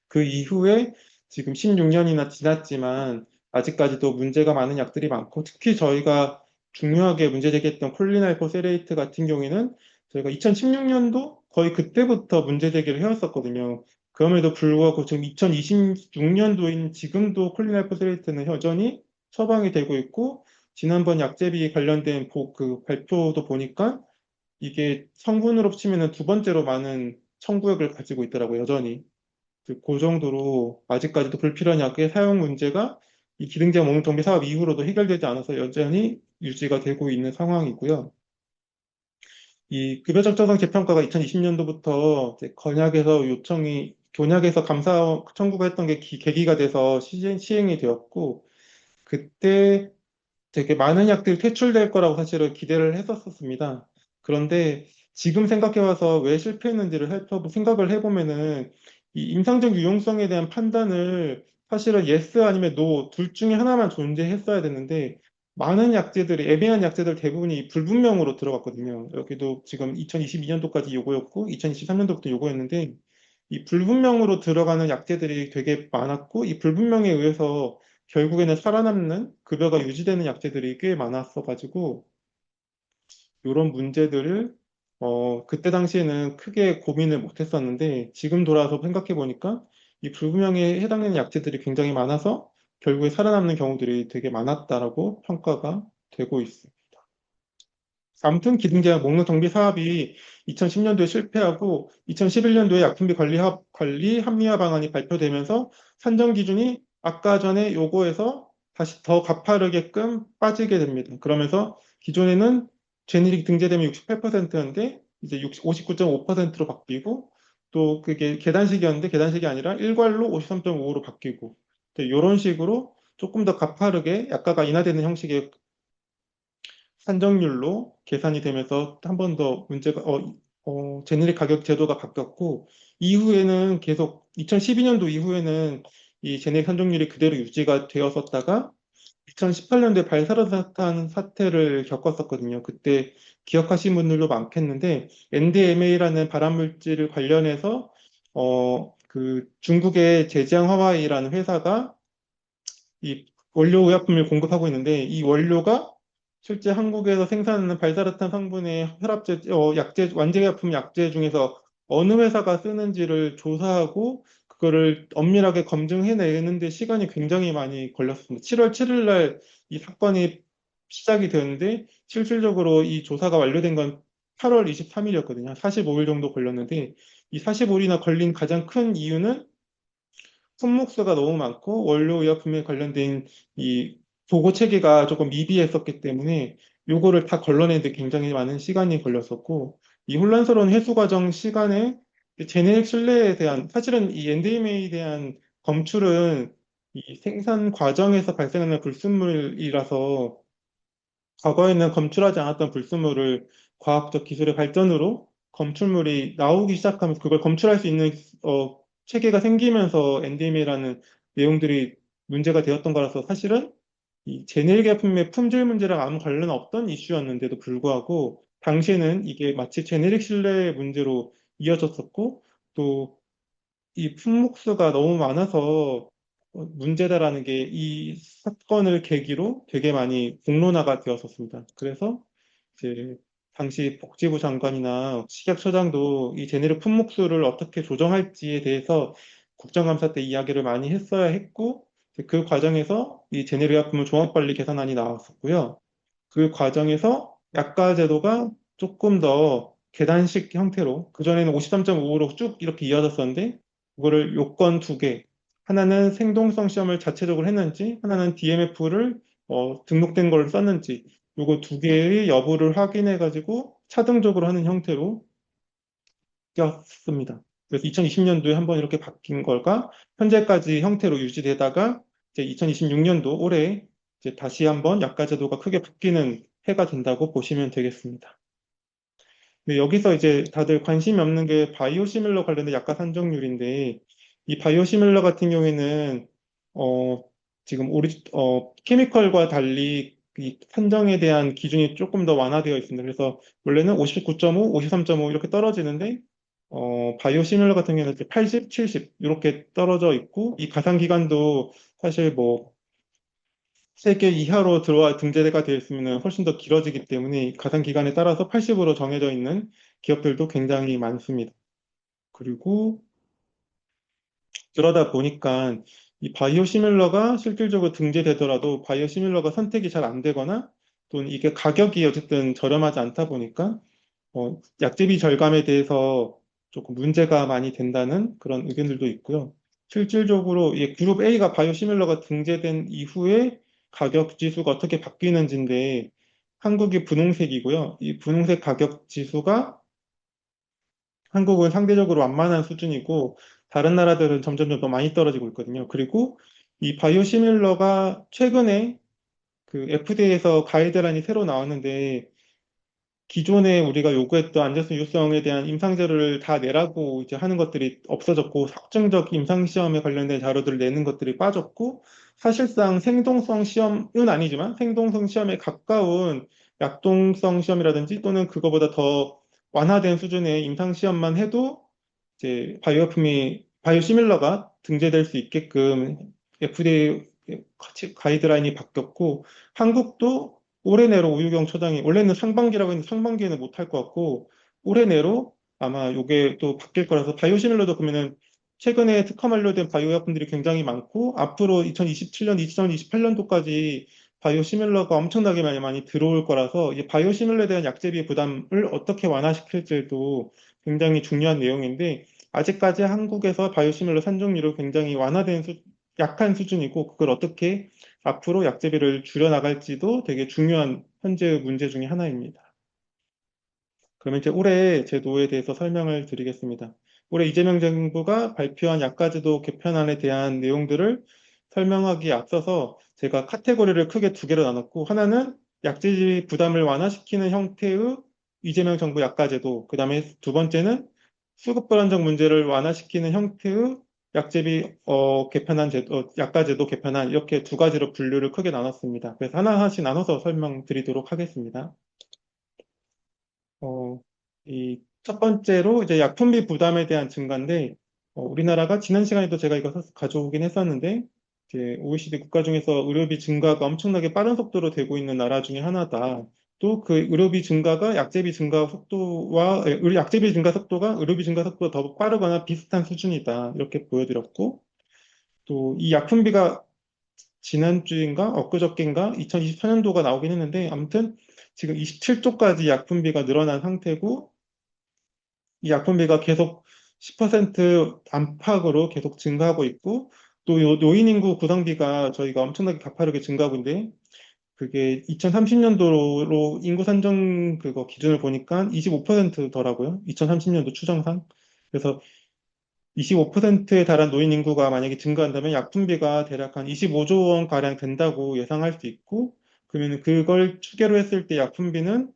그 이후에 지금 16년이나 지났지만 아직까지도 문제가 많은 약들이 많고, 특히 저희가 중요하게 문제 제기했던 콜린알포세레이트 같은 경우에는 저희가 2016년도 거의 그때부터 문제 제기를 해왔었거든요. 그럼에도 불구하고 지금 2026년도인 지금도 콜린알포세레이트는 여전히 처방이 되고 있고, 지난번 약제비 관련된 그 발표도 보니까 이게 성분으로 치면은 두 번째로 많은 청구액을 가지고 있더라고요, 여전히. 그 정도로 아직까지도 불필요한 약의 사용 문제가 이 기능제약 목록 정비 사업 이후로도 해결되지 않아서 여전히 유지가 되고 있는 상황이고요. 이 급여적정성 재평가가 2020년도부터 건약에서 곤약에서 감사 청구가 했던 게 계기가 돼서 시행이 되었고, 그때 되게 많은 약들이 퇴출될 거라고 사실은 기대를 했었습니다. 그런데 지금 생각해봐서 왜 실패했는지를 생각을 해보면은 이 임상적 유용성에 대한 판단을 사실은 yes 아니면 no 둘 중에 하나만 존재했어야 되는데 많은 약제들이 애매한 약제들 대부분이 불분명으로 들어갔거든요. 여기도 지금 2022년도까지 요거였고 2023년도부터 요거였는데 이 불분명으로 들어가는 약제들이 되게 많았고 이 불분명에 의해서 결국에는 살아남는 급여가 유지되는 약제들이 꽤 많았어가지고 이런 문제들을 그때 당시에는 크게 고민을 못했었는데 지금 돌아서 생각해 보니까 이 불분명에 해당되는 약제들이 굉장히 많아서 결국에 살아남는 경우들이 되게 많았다라고 평가가 되고 있습니다. 아무튼 기능제약 목록 정비 사업이 2010년도에 실패하고 2011년도에 약품비 관리 합리화 방안이 발표되면서 산정 기준이 아까 전에 요거에서 다시 더 가파르게끔 빠지게 됩니다. 그러면서 기존에는 제네릭 등재되면 68%였는데 이제 59.5%로 바뀌고 또 그게 계단식이었는데 계단식이 아니라 일괄로 53.5로 바뀌고 이런 식으로 조금 더 가파르게 약가가 인하되는 형식의 산정률로 계산이 되면서 한 번 더 문제가 제네릭 가격 제도가 바뀌었고 이후에는 계속 2012년도 이후에는 이 제네릭 산정률이 그대로 유지가 되었었다가 2018년도에 발사르사탄 사태를 겪었었거든요. 그때 기억하시는 분들도 많겠는데 NDMA라는 발암물질을 관련해서 그 중국의 제지앙 화와이라는 회사가 이 원료 의약품을 공급하고 있는데 이 원료가 실제 한국에서 생산하는 발사르탄 성분의 약제, 완제약품 약제 중에서 어느 회사가 쓰는지를 조사하고 그거를 엄밀하게 검증해내는데 시간이 굉장히 많이 걸렸습니다. 7월 7일 날 이 사건이 시작이 되었는데 실질적으로 이 조사가 완료된 건 8월 23일이었거든요. 45일 정도 걸렸는데 이 45일이나 걸린 가장 큰 이유는 품목수가 너무 많고 원료 의약품에 관련된 이 보고 체계가 조금 미비했었기 때문에 요거를 다 걸러내는데 굉장히 많은 시간이 걸렸었고 이 혼란스러운 회수 과정 시간에 제네릭 신뢰에 대한 사실은 이 NDMA에 대한 검출은 이 생산 과정에서 발생하는 불순물이라서 과거에는 검출하지 않았던 불순물을 과학적 기술의 발전으로 검출물이 나오기 시작하면서 그걸 검출할 수 있는 체계가 생기면서 NDMA라는 내용들이 문제가 되었던 거라서 사실은 이 제네릭 약품의 품질 문제랑 아무 관련 없던 이슈였는데도 불구하고 당시에는 이게 마치 제네릭 신뢰의 문제로 이어졌었고 또 이 품목수가 너무 많아서 문제다라는 게 이 사건을 계기로 되게 많이 공론화가 되었었습니다. 그래서 이제 당시 복지부 장관이나 식약처장도 이 제네릭 품목수를 어떻게 조정할지에 대해서 국정감사 때 이야기를 많이 했어야 했고 그 과정에서 이 제네릭 약품을 종합관리 개선안이 나왔었고요. 그 과정에서 약가 제도가 조금 더 계단식 형태로 그전에는 53.5로 쭉 이렇게 이어졌었는데 그거를 요건 두 개, 하나는 생동성 시험을 자체적으로 했는지 하나는 DMF를 등록된 걸 썼는지 요거 두 개의 여부를 확인해가지고 차등적으로 하는 형태로 바뀌었습니다. 그래서 2020년도에 한번 이렇게 바뀐 걸까 현재까지 형태로 유지되다가 이제 2026년도 올해 이제 다시 한번 약가제도가 크게 바뀌는 해가 된다고 보시면 되겠습니다. 네, 여기서 이제 다들 관심이 없는 게 바이오시밀러 관련된 약가 산정률인데 이 바이오시밀러 같은 경우에는 어, 지금 케미컬과 달리 이 산정에 대한 기준이 조금 더 완화되어 있습니다. 그래서 원래는 59.5, 53.5 이렇게 떨어지는데 바이오시밀러 같은 경우에는 이제 80, 70 이렇게 떨어져 있고 이 가상 기간도 사실 뭐 3개 이하로 들어와 등재가 되어 있으면 훨씬 더 길어지기 때문에 가상 기간에 따라서 80으로 정해져 있는 기업들도 굉장히 많습니다. 그리고 그러다 보니까 이 바이오시밀러가 실질적으로 등재되더라도 바이오시밀러가 선택이 잘 안 되거나 또는 이게 가격이 어쨌든 저렴하지 않다 보니까 약제비 절감에 대해서 조금 문제가 많이 된다는 그런 의견들도 있고요. 실질적으로 이 그룹 A가 바이오시밀러가 등재된 이후에 가격 지수가 어떻게 바뀌는지인데 한국이 분홍색이고요. 이 분홍색 가격 지수가 한국은 상대적으로 완만한 수준이고 다른 나라들은 점점 더 많이 떨어지고 있거든요. 그리고 이 바이오시밀러가 최근에 그 FDA에서 가이드라인이 새로 나왔는데 기존에 우리가 요구했던 안전성 유효성에 대한 임상자료를 다 내라고 이제 하는 것들이 없어졌고 확정적 임상시험에 관련된 자료들을 내는 것들이 빠졌고 사실상 생동성 시험은 아니지만 생동성 시험에 가까운 약동성 시험이라든지 또는 그거보다 더 완화된 수준의 임상시험만 해도 이제 바이오시밀러가 등재될 수 있게끔 FDA 가이드라인이 바뀌었고 한국도 올해 내로 우유경 처장이 원래는 상반기라고 했는데 상반기에는 못할 것 같고 올해 내로 아마 이게 또 바뀔 거라서 바이오시밀러도 그러면은 최근에 특허 만료된 바이오약품들이 굉장히 많고 앞으로 2027년, 2028년도까지 바이오시밀러가 엄청나게 많이 들어올 거라서 이 바이오시밀러에 대한 약제비 부담을 어떻게 완화시킬지도 굉장히 중요한 내용인데 아직까지 한국에서 바이오시밀러 산정률은 굉장히 약한 수준이고 그걸 어떻게 앞으로 약제비를 줄여나갈지도 되게 중요한 현재의 문제 중에 하나입니다. 그러면 이제 올해 제도에 대해서 설명을 드리겠습니다. 올해 이재명 정부가 발표한 약가제도 개편안에 대한 내용들을 설명하기에 앞서서 제가 카테고리를 크게 두 개로 나눴고 하나는 약제비 부담을 완화시키는 형태의 이재명 정부 약가제도, 그 다음에 두 번째는 수급 불안정 문제를 완화시키는 형태의 약제비 개편안 약가제도 개편안 이렇게 두 가지로 분류를 크게 나눴습니다. 그래서 하나하나씩 나눠서 설명드리도록 하겠습니다. 어, 이 첫 번째로 이제 약품비 부담에 대한 증가인데, 우리나라가 지난 시간에도 제가 이거 가져오긴 했었는데, 이제 OECD 국가 중에서 의료비 증가가 엄청나게 빠른 속도로 되고 있는 나라 중에 하나다. 또 그 의료비 증가가 약제비 증가 속도와, 약제비 증가 속도가 의료비 증가 속도가 더 빠르거나 비슷한 수준이다. 이렇게 보여드렸고, 또 이 약품비가 지난주인가 엊그저께인가 2024년도가 나오긴 했는데 아무튼 지금 27조까지 약품비가 늘어난 상태고 이 약품비가 계속 10% 안팎으로 계속 증가하고 있고 또 노인 인구 구성비가 저희가 엄청나게 가파르게 증가하고 있는데 그게 2030년도로 인구 산정 그거 기준을 보니까 25%더라고요. 2030년도 추정상. 그래서 25%에 달한 노인 인구가 만약에 증가한다면 약품비가 대략 한 25조 원 가량 된다고 예상할 수 있고, 그러면 그걸 추계로 했을 때 약품비는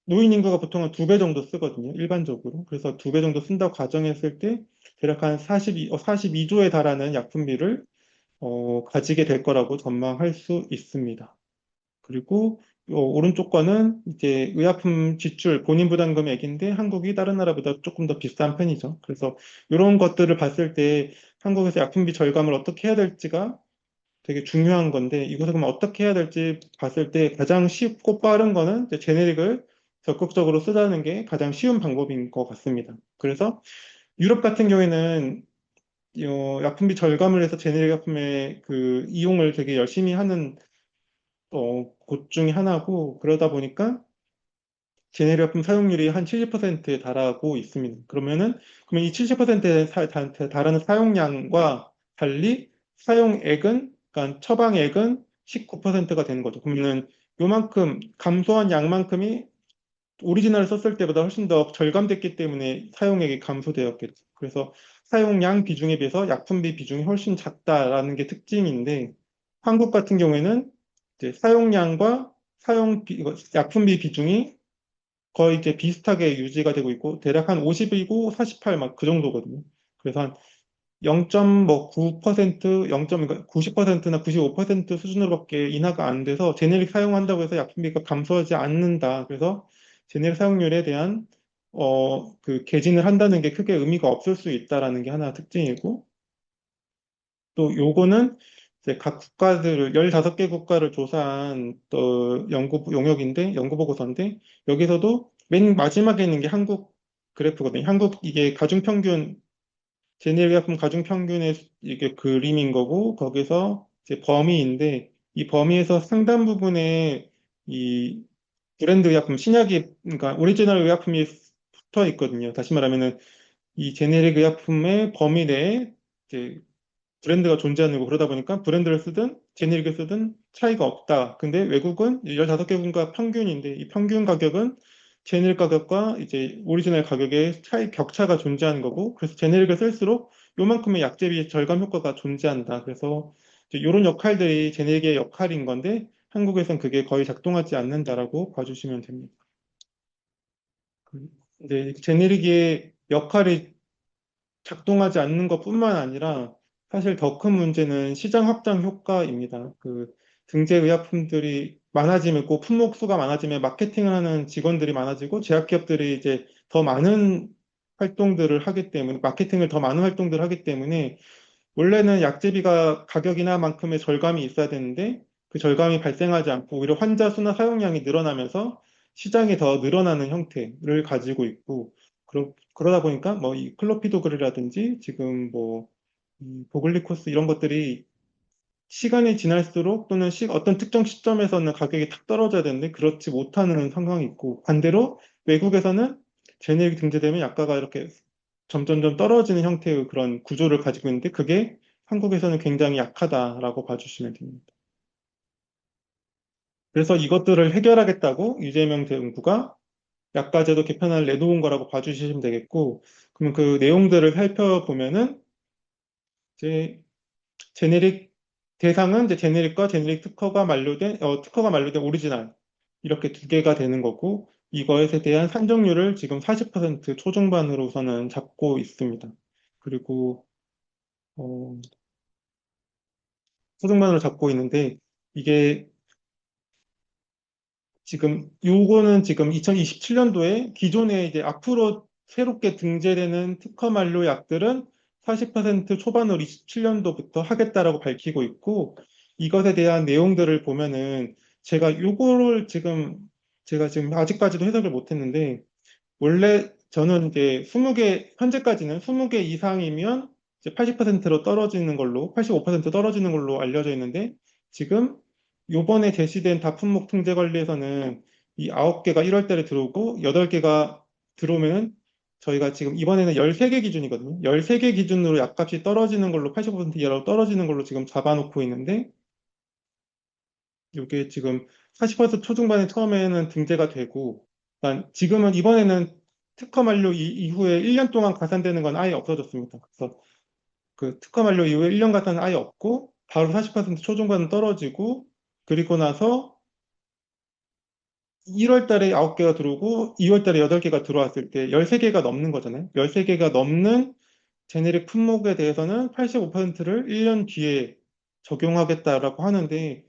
노인 인구가 보통 한 2배 정도 쓰거든요, 일반적으로. 그래서 2배 정도 쓴다고 가정했을 때 대략 한 42조에 달하는 약품비를 가지게 될 거라고 전망할 수 있습니다. 그리고 오른쪽 거는 이제 의약품 지출 본인 부담금액인데 한국이 다른 나라보다 조금 더 비싼 편이죠. 그래서 이런 것들을 봤을 때 한국에서 약품비 절감을 어떻게 해야 될지가 되게 중요한 건데 이것을 그럼 어떻게 해야 될지 봤을 때 가장 쉽고 빠른 거는 이제 제네릭을 적극적으로 쓰자는 게 가장 쉬운 방법인 것 같습니다. 그래서 유럽 같은 경우에는 약품비 절감을 해서 제네릭 약품의 그 이용을 되게 열심히 하는 곳 중에 하나고 그러다 보니까 제네리아품 사용률이 한 70%에 달하고 있습니다. 그러면 이 70%에 달하는 사용량과 달리 사용액은, 그러니까 처방액은 19%가 되는 거죠. 그러면은 요만큼 감소한 양만큼이 오리지널을 썼을 때보다 훨씬 더 절감됐기 때문에 사용액이 감소되었겠죠. 그래서 사용량 비중에 비해서 약품비 비중이 훨씬 작다라는 게 특징인데 한국 같은 경우에는 이제 사용량과 약품비 비중이 거의 이제 비슷하게 유지가 되고 있고 대략 한 50이고 48 막 그 정도거든요. 그래서 한 0.9%, 90%나 95% 수준으로밖에 인하가 안 돼서 제네릭 사용한다고 해서 약품비가 감소하지 않는다. 그래서 제네릭 사용률에 대한 그 개진을 한다는 게 크게 의미가 없을 수 있다라는 게 하나 특징이고 또 요거는 이제 각 국가들을 15개 국가를 조사한 또 연구 보고서인데 여기서도 맨 마지막에 있는 게 한국 그래프거든요. 한국 이게 가중평균 제네리아품 가중평균의 이게 그림인 거고 거기서 이제 범위인데 이 범위에서 상당 부분에 이 브랜드 의약품 신약이 그러니까 오리지널 의약품이 붙어 있거든요. 다시 말하면은 이 제네릭 의약품의 범위 내에 이제 브랜드가 존재하는 거 그러다 보니까 브랜드를 쓰든 제네릭을 쓰든 차이가 없다. 근데 외국은 15개국가 평균인데 이 평균 가격은 제네릭 가격과 이제 오리지널 가격의 격차가 존재하는 거고 그래서 제네릭을 쓸수록 요만큼의 약재비 절감 효과가 존재한다. 그래서 이런 역할들이 제네릭의 역할인 건데 한국에선 그게 거의 작동하지 않는다라고 봐주시면 됩니다. 근데 제네릭의 역할이 작동하지 않는 것뿐만 아니라 사실 더 큰 문제는 시장 확장 효과입니다. 그 등재 의약품들이 많아지면 그 품목 수가 많아지면 마케팅을 하는 직원들이 많아지고 제약기업들이 이제 더 많은 활동들을 하기 때문에 마케팅을 더 많은 활동들을 하기 때문에 원래는 약제비가 가격이나 만큼의 절감이 있어야 되는데 그 절감이 발생하지 않고 오히려 환자 수나 사용량이 늘어나면서 시장이 더 늘어나는 형태를 가지고 있고 그러다 보니까 뭐 이 클로피도그램이라든지 지금 뭐 보글리코스 이런 것들이 시간이 지날수록 또는 어떤 특정 시점에서는 가격이 탁 떨어져야 되는데 그렇지 못하는 상황이 있고 반대로 외국에서는 제네릭이 등재되면 약가가 이렇게 점점점 떨어지는 형태의 그런 구조를 가지고 있는데 그게 한국에서는 굉장히 약하다라고 봐주시면 됩니다. 그래서 이것들을 해결하겠다고 이재명 정부가 약가제도 개편안을 내놓은 거라고 봐주시면 되겠고 그러면 그 내용들을 살펴보면은 이제 제네릭 대상은 이제 제네릭과 제네릭 특허가 만료된 오리지널 이렇게 두 개가 되는 거고 이거에 대한 산정률을 지금 40% 초중반으로 우선은 잡고 있습니다. 그리고 어, 초중반으로 잡고 있는데 이게 지금 요거는 지금 2027년도에 기존에 이제 앞으로 새롭게 등재되는 특허 만료 약들은 40% 초반으로 27년도부터 하겠다라고 밝히고 있고 이것에 대한 내용들을 보면은 제가 지금 아직까지도 해석을 못 했는데 원래 저는 이제 20개 현재까지는 20개 이상이면 이제 80%로 떨어지는 걸로 85% 떨어지는 걸로 알려져 있는데 지금 요번에 제시된 다품목 통제 관리에서는 이 9개가 1월 달에 들어오고 8개가 들어오면은 저희가 지금 이번에는 13개 기준이거든요. 13개 기준으로 약값이 떨어지는 걸로 85% 이하로 떨어지는 걸로 지금 잡아놓고 있는데 이게 지금 40% 초중반에 처음에는 등재가 되고, 그러니까 지금은 이번에는 특허 만료 이후에 1년 동안 가산되는 건 아예 없어졌습니다. 그래서 그 특허 만료 이후에 1년 가산은 아예 없고, 바로 40% 초중반은 떨어지고, 그리고 나서 1월 달에 9개가 들어오고, 2월 달에 8개가 들어왔을 때 13개가 넘는 거잖아요. 13개가 넘는 제네릭 품목에 대해서는 85%를 1년 뒤에 적용하겠다라고 하는데,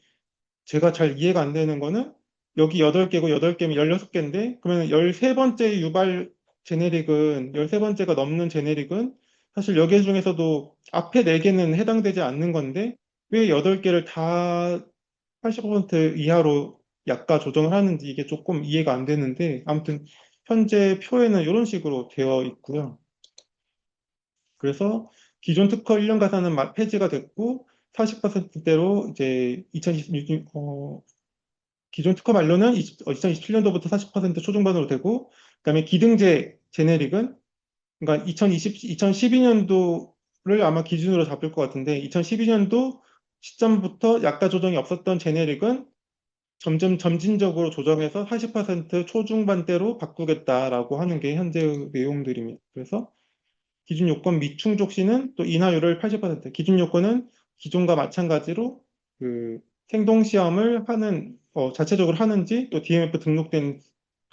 제가 잘 이해가 안 되는 거는 여기 8개고 8개면 16개인데 그러면 13번째 유발 제네릭은 13번째가 넘는 제네릭은 사실 여기 중에서도 앞에 4개는 해당되지 않는 건데 왜 8개를 다 85% 이하로 약가 조정을 하는지 이게 조금 이해가 안 되는데 아무튼 현재 표에는 이런 식으로 되어 있고요. 그래서 기존 특허 1년 가산은 폐지가 됐고 40%대로 이제 2026, 기존 특허 만료는 2027년도부터 40% 초중반으로 되고, 그다음에 기등재 제네릭은 그러니까 2012년도를 아마 기준으로 잡을 것 같은데 2012년도 시점부터 약가 조정이 없었던 제네릭은 점점 점진적으로 조정해서 40% 초중반대로 바꾸겠다라고 하는 게 현재의 내용들입니다. 그래서 기준 요건 미충족 시는 또 인하율을 80%, 기준 요건은 기존과 마찬가지로 그 생동 시험을 하는 자체적으로 하는지 또 DMF 등록된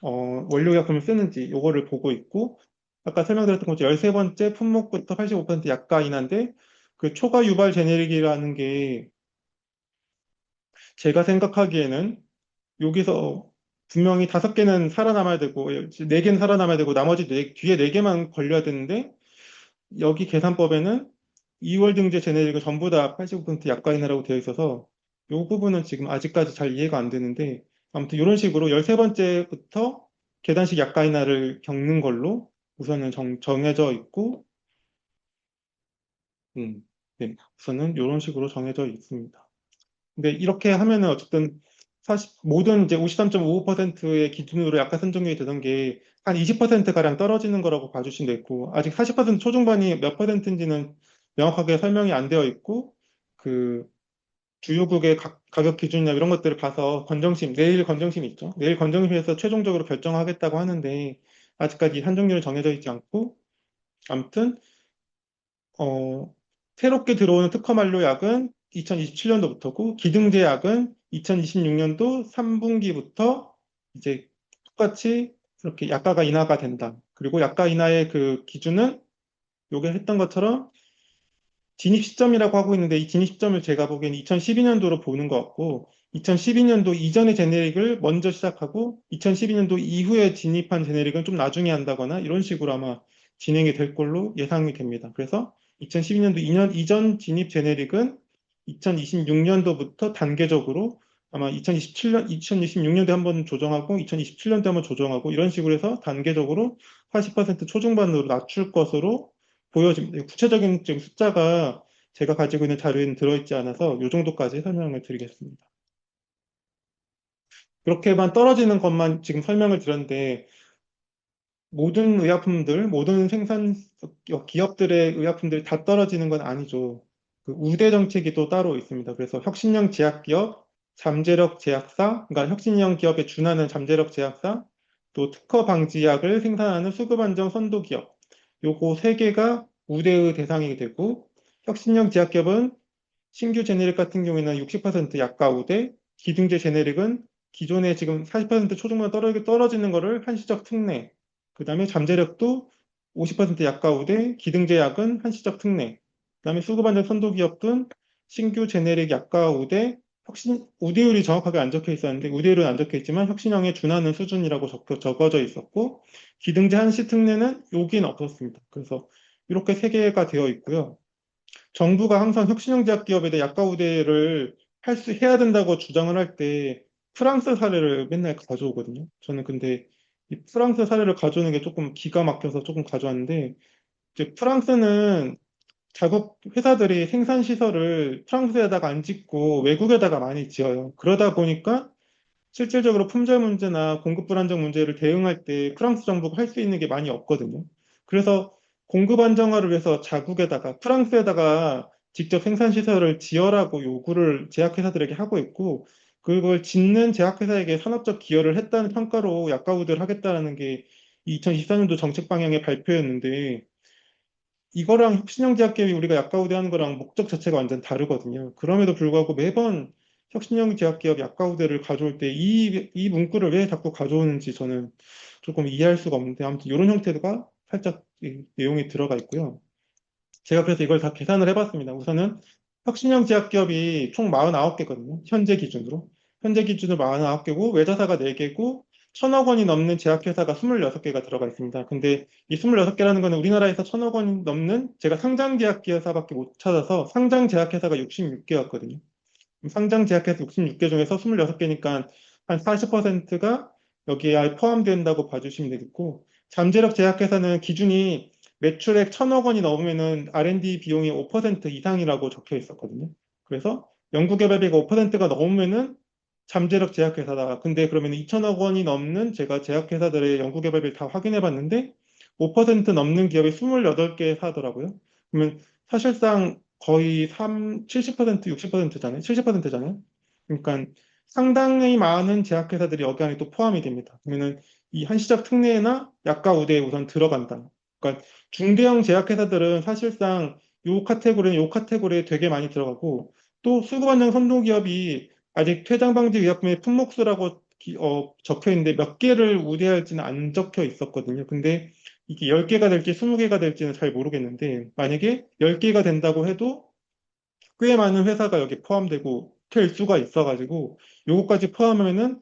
원료약품을 쓰는지 요거를 보고 있고 아까 설명드렸던 것처럼 13번째 품목부터 85% 약가 인하인데 그 초과 유발 제네릭이라는 게 제가 생각하기에는 여기서 분명히 5개는 살아남아야 되고 4개는 살아남아야 되고 나머지 뒤에 4개만 걸려야 되는데 여기 계산법에는 2월 등재 제네릭은 전부 다 85% 약가인하라고 되어 있어서 이 부분은 지금 아직까지 잘 이해가 안 되는데 아무튼 이런 식으로 13번째부터 계단식 약가인하를 겪는 걸로 우선은 정해져 있고 네, 우선은 이런 식으로 정해져 있습니다. 근데 이렇게 하면은 어쨌든 사실 모든 이제 53.55%의 기준으로 약가 선정률이 되던 게 한 20%가량 떨어지는 거라고 봐주시면 되고 아직 40% 초중반이 몇 퍼센트인지는 명확하게 설명이 안 되어 있고 그 주요국의 가격 기준이나 이런 것들을 봐서 내일 건정심이 있죠. 내일 건정심에서 최종적으로 결정하겠다고 하는데 아직까지 한정률은 정해져 있지 않고 아무튼 어, 새롭게 들어오는 특허 만료약은 2027년도부터고 기등제약은 2026년도 3분기부터 이제 똑같이 이렇게 약가가 인하가 된다. 그리고 약가 인하의 그 기준은 요게 했던 것처럼 진입 시점이라고 하고 있는데 이 진입 시점을 제가 보기엔 2012년도로 보는 것 같고 2012년도 이전의 제네릭을 먼저 시작하고 2012년도 이후에 진입한 제네릭은 좀 나중에 한다거나 이런 식으로 아마 진행이 될 걸로 예상이 됩니다. 그래서 2012년도 2년 이전 진입 제네릭은 2026년도부터 단계적으로 아마 2026년도에 한번 조정하고 2027년도에 한번 조정하고 이런 식으로 해서 단계적으로 80% 초중반으로 낮출 것으로 보여집니다. 구체적인 지금 숫자가 제가 가지고 있는 자료에는 들어있지 않아서 이 정도까지 설명을 드리겠습니다. 그렇게만 떨어지는 것만 지금 설명을 드렸는데 모든 의약품들, 모든 생산 기업들의 의약품들이 다 떨어지는 건 아니죠. 그 우대 정책이 또 따로 있습니다. 그래서 혁신형 제약기업, 잠재력 제약사, 그러니까 혁신형 기업에 준하는 잠재력 제약사, 또 특허 방지약을 생산하는 수급 안정 선도 기업, 요거 세 개가 우대의 대상이 되고 혁신형 제약기업은 신규 제네릭 같은 경우에는 60% 약가 우대, 기등재 제네릭은 기존에 지금 40% 초중반 떨어지는 거를 한시적 특례, 그 다음에 잠재력도 50% 약가 우대, 기등재 약은 한시적 특례, 그 다음에 수급안정 선도기업은 신규 제네릭 약가 우대, 우대율이 정확하게 안 적혀 있었는데 우대율은 안 적혀 있지만 혁신형에 준하는 수준이라고 적어져 있었고 기등재 한시 특례는 여기는 없었습니다. 그래서 이렇게 세 개가 되어 있고요. 정부가 항상 혁신형 제약 기업에 대해 약가 우대를 해야 된다고 주장을 할 때 프랑스 사례를 맨날 가져오거든요. 저는 근데 이 프랑스 사례를 가져오는 게 조금 기가 막혀서 조금 가져왔는데 이제 프랑스는 자국 회사들이 생산 시설을 프랑스에다가 안 짓고 외국에다가 많이 지어요. 그러다 보니까 실질적으로 품절 문제나 공급 불안정 문제를 대응할 때 프랑스 정부가 할 수 있는 게 많이 없거든요. 그래서 공급 안정화를 위해서 자국에다가 프랑스에다가 직접 생산 시설을 지어라고 요구를 제약회사들에게 하고 있고 그걸 짓는 제약회사에게 산업적 기여를 했다는 평가로 약가우대를 하겠다는 게 2024년도 정책 방향의 발표였는데 이거랑 혁신형 제약계획이 우리가 약가우대 하는 거랑 목적 자체가 완전 다르거든요. 그럼에도 불구하고 매번 혁신형 제약기업 약가우대를 가져올 때 이 문구를 왜 자꾸 가져오는지 저는 조금 이해할 수가 없는데 아무튼 이런 형태가 살짝 이 내용이 들어가 있고요. 제가 그래서 이걸 다 계산을 해봤습니다. 우선은 혁신형 제약기업이 총 49개거든요. 현재 기준으로. 현재 기준으로 49개고 외자사가 4개고 1,000억 원이 넘는 제약회사가 26개가 들어가 있습니다. 근데 이 26개라는 거는 우리나라에서 1,000억 원이 넘는 제가 상장 제약회사밖에 못 찾아서 상장 제약회사가 66개였거든요. 상장 제약회사 66개 중에서 26개니까 한 40%가 여기에 포함된다고 봐주시면 되겠고 잠재력 제약회사는 기준이 매출액 1,000억 원이 넘으면은 R&D 비용이 5% 이상이라고 적혀 있었거든요. 그래서 연구개발비가 5%가 넘으면은 잠재력 제약회사다. 근데 그러면 2,000억 원이 넘는 제가 제약회사들의 연구개발비를 다 확인해 봤는데 5% 넘는 기업이 28개 사더라고요. 그러면 사실상 거의 70%, 60%잖아요. 70%잖아요. 그러니까 상당히 많은 제약회사들이 여기 안에 또 포함이 됩니다. 그러면은 이 한시적 특례나 약가 우대에 우선 들어간다. 그러니까 중대형 제약회사들은 사실상 요 카테고리에 되게 많이 들어가고 또 수급안정 선도기업이 아직 퇴장방지 의약품의 품목수라고 적혀 있는데 몇 개를 우대할지는 안 적혀 있었거든요. 근데 이게 10개가 될지 20개가 될지는 잘 모르겠는데 만약에 10개가 된다고 해도 꽤 많은 회사가 여기 포함되고 될 수가 있어가지고 요거까지 포함하면은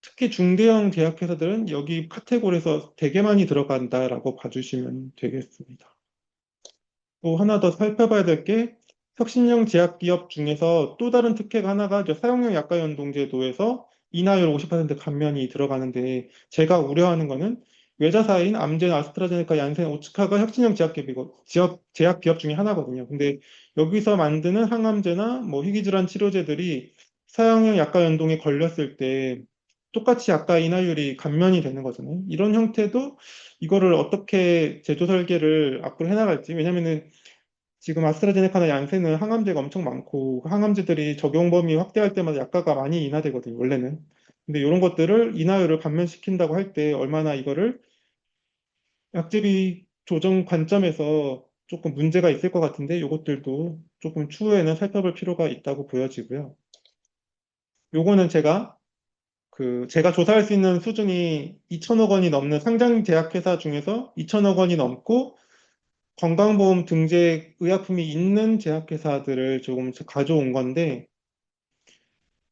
특히 중대형 제약회사들은 여기 카테고리에서 되게 많이 들어간다라고 봐주시면 되겠습니다. 또 하나 더 살펴봐야 될 게 혁신형 제약기업 중에서 또 다른 특혜가 하나가 이제 사용량 약가연동제도에서 인하율 50% 감면이 들어가는데 제가 우려하는 거는 외자사인 암젠, 아스트라제네카, 얀센, 오츠카가 혁신형 제약기업이고 제약기업 중에 하나거든요. 근데 여기서 만드는 항암제나 뭐 희귀질환 치료제들이 사용량 약가연동에 걸렸을 때 똑같이 약가 인하율이 감면이 되는 거잖아요. 이런 형태도 이거를 어떻게 제조 설계를 앞으로 해나갈지. 왜냐면은 지금 아스트라제네카나 얀센은 항암제가 엄청 많고 그 항암제들이 적용 범위 확대할 때마다 약가가 많이 인하되거든요, 원래는. 근데 이런 것들을 인하율을 감면시킨다고 할 때 얼마나 이거를 약제비 조정 관점에서 조금 문제가 있을 것 같은데 이것들도 조금 추후에는 살펴볼 필요가 있다고 보여지고요. 요거는 제가 조사할 수 있는 수준이 2천억 원이 넘는 상장 제약회사 중에서 2천억 원이 넘고 건강보험 등재 의약품이 있는 제약회사들을 조금 가져온 건데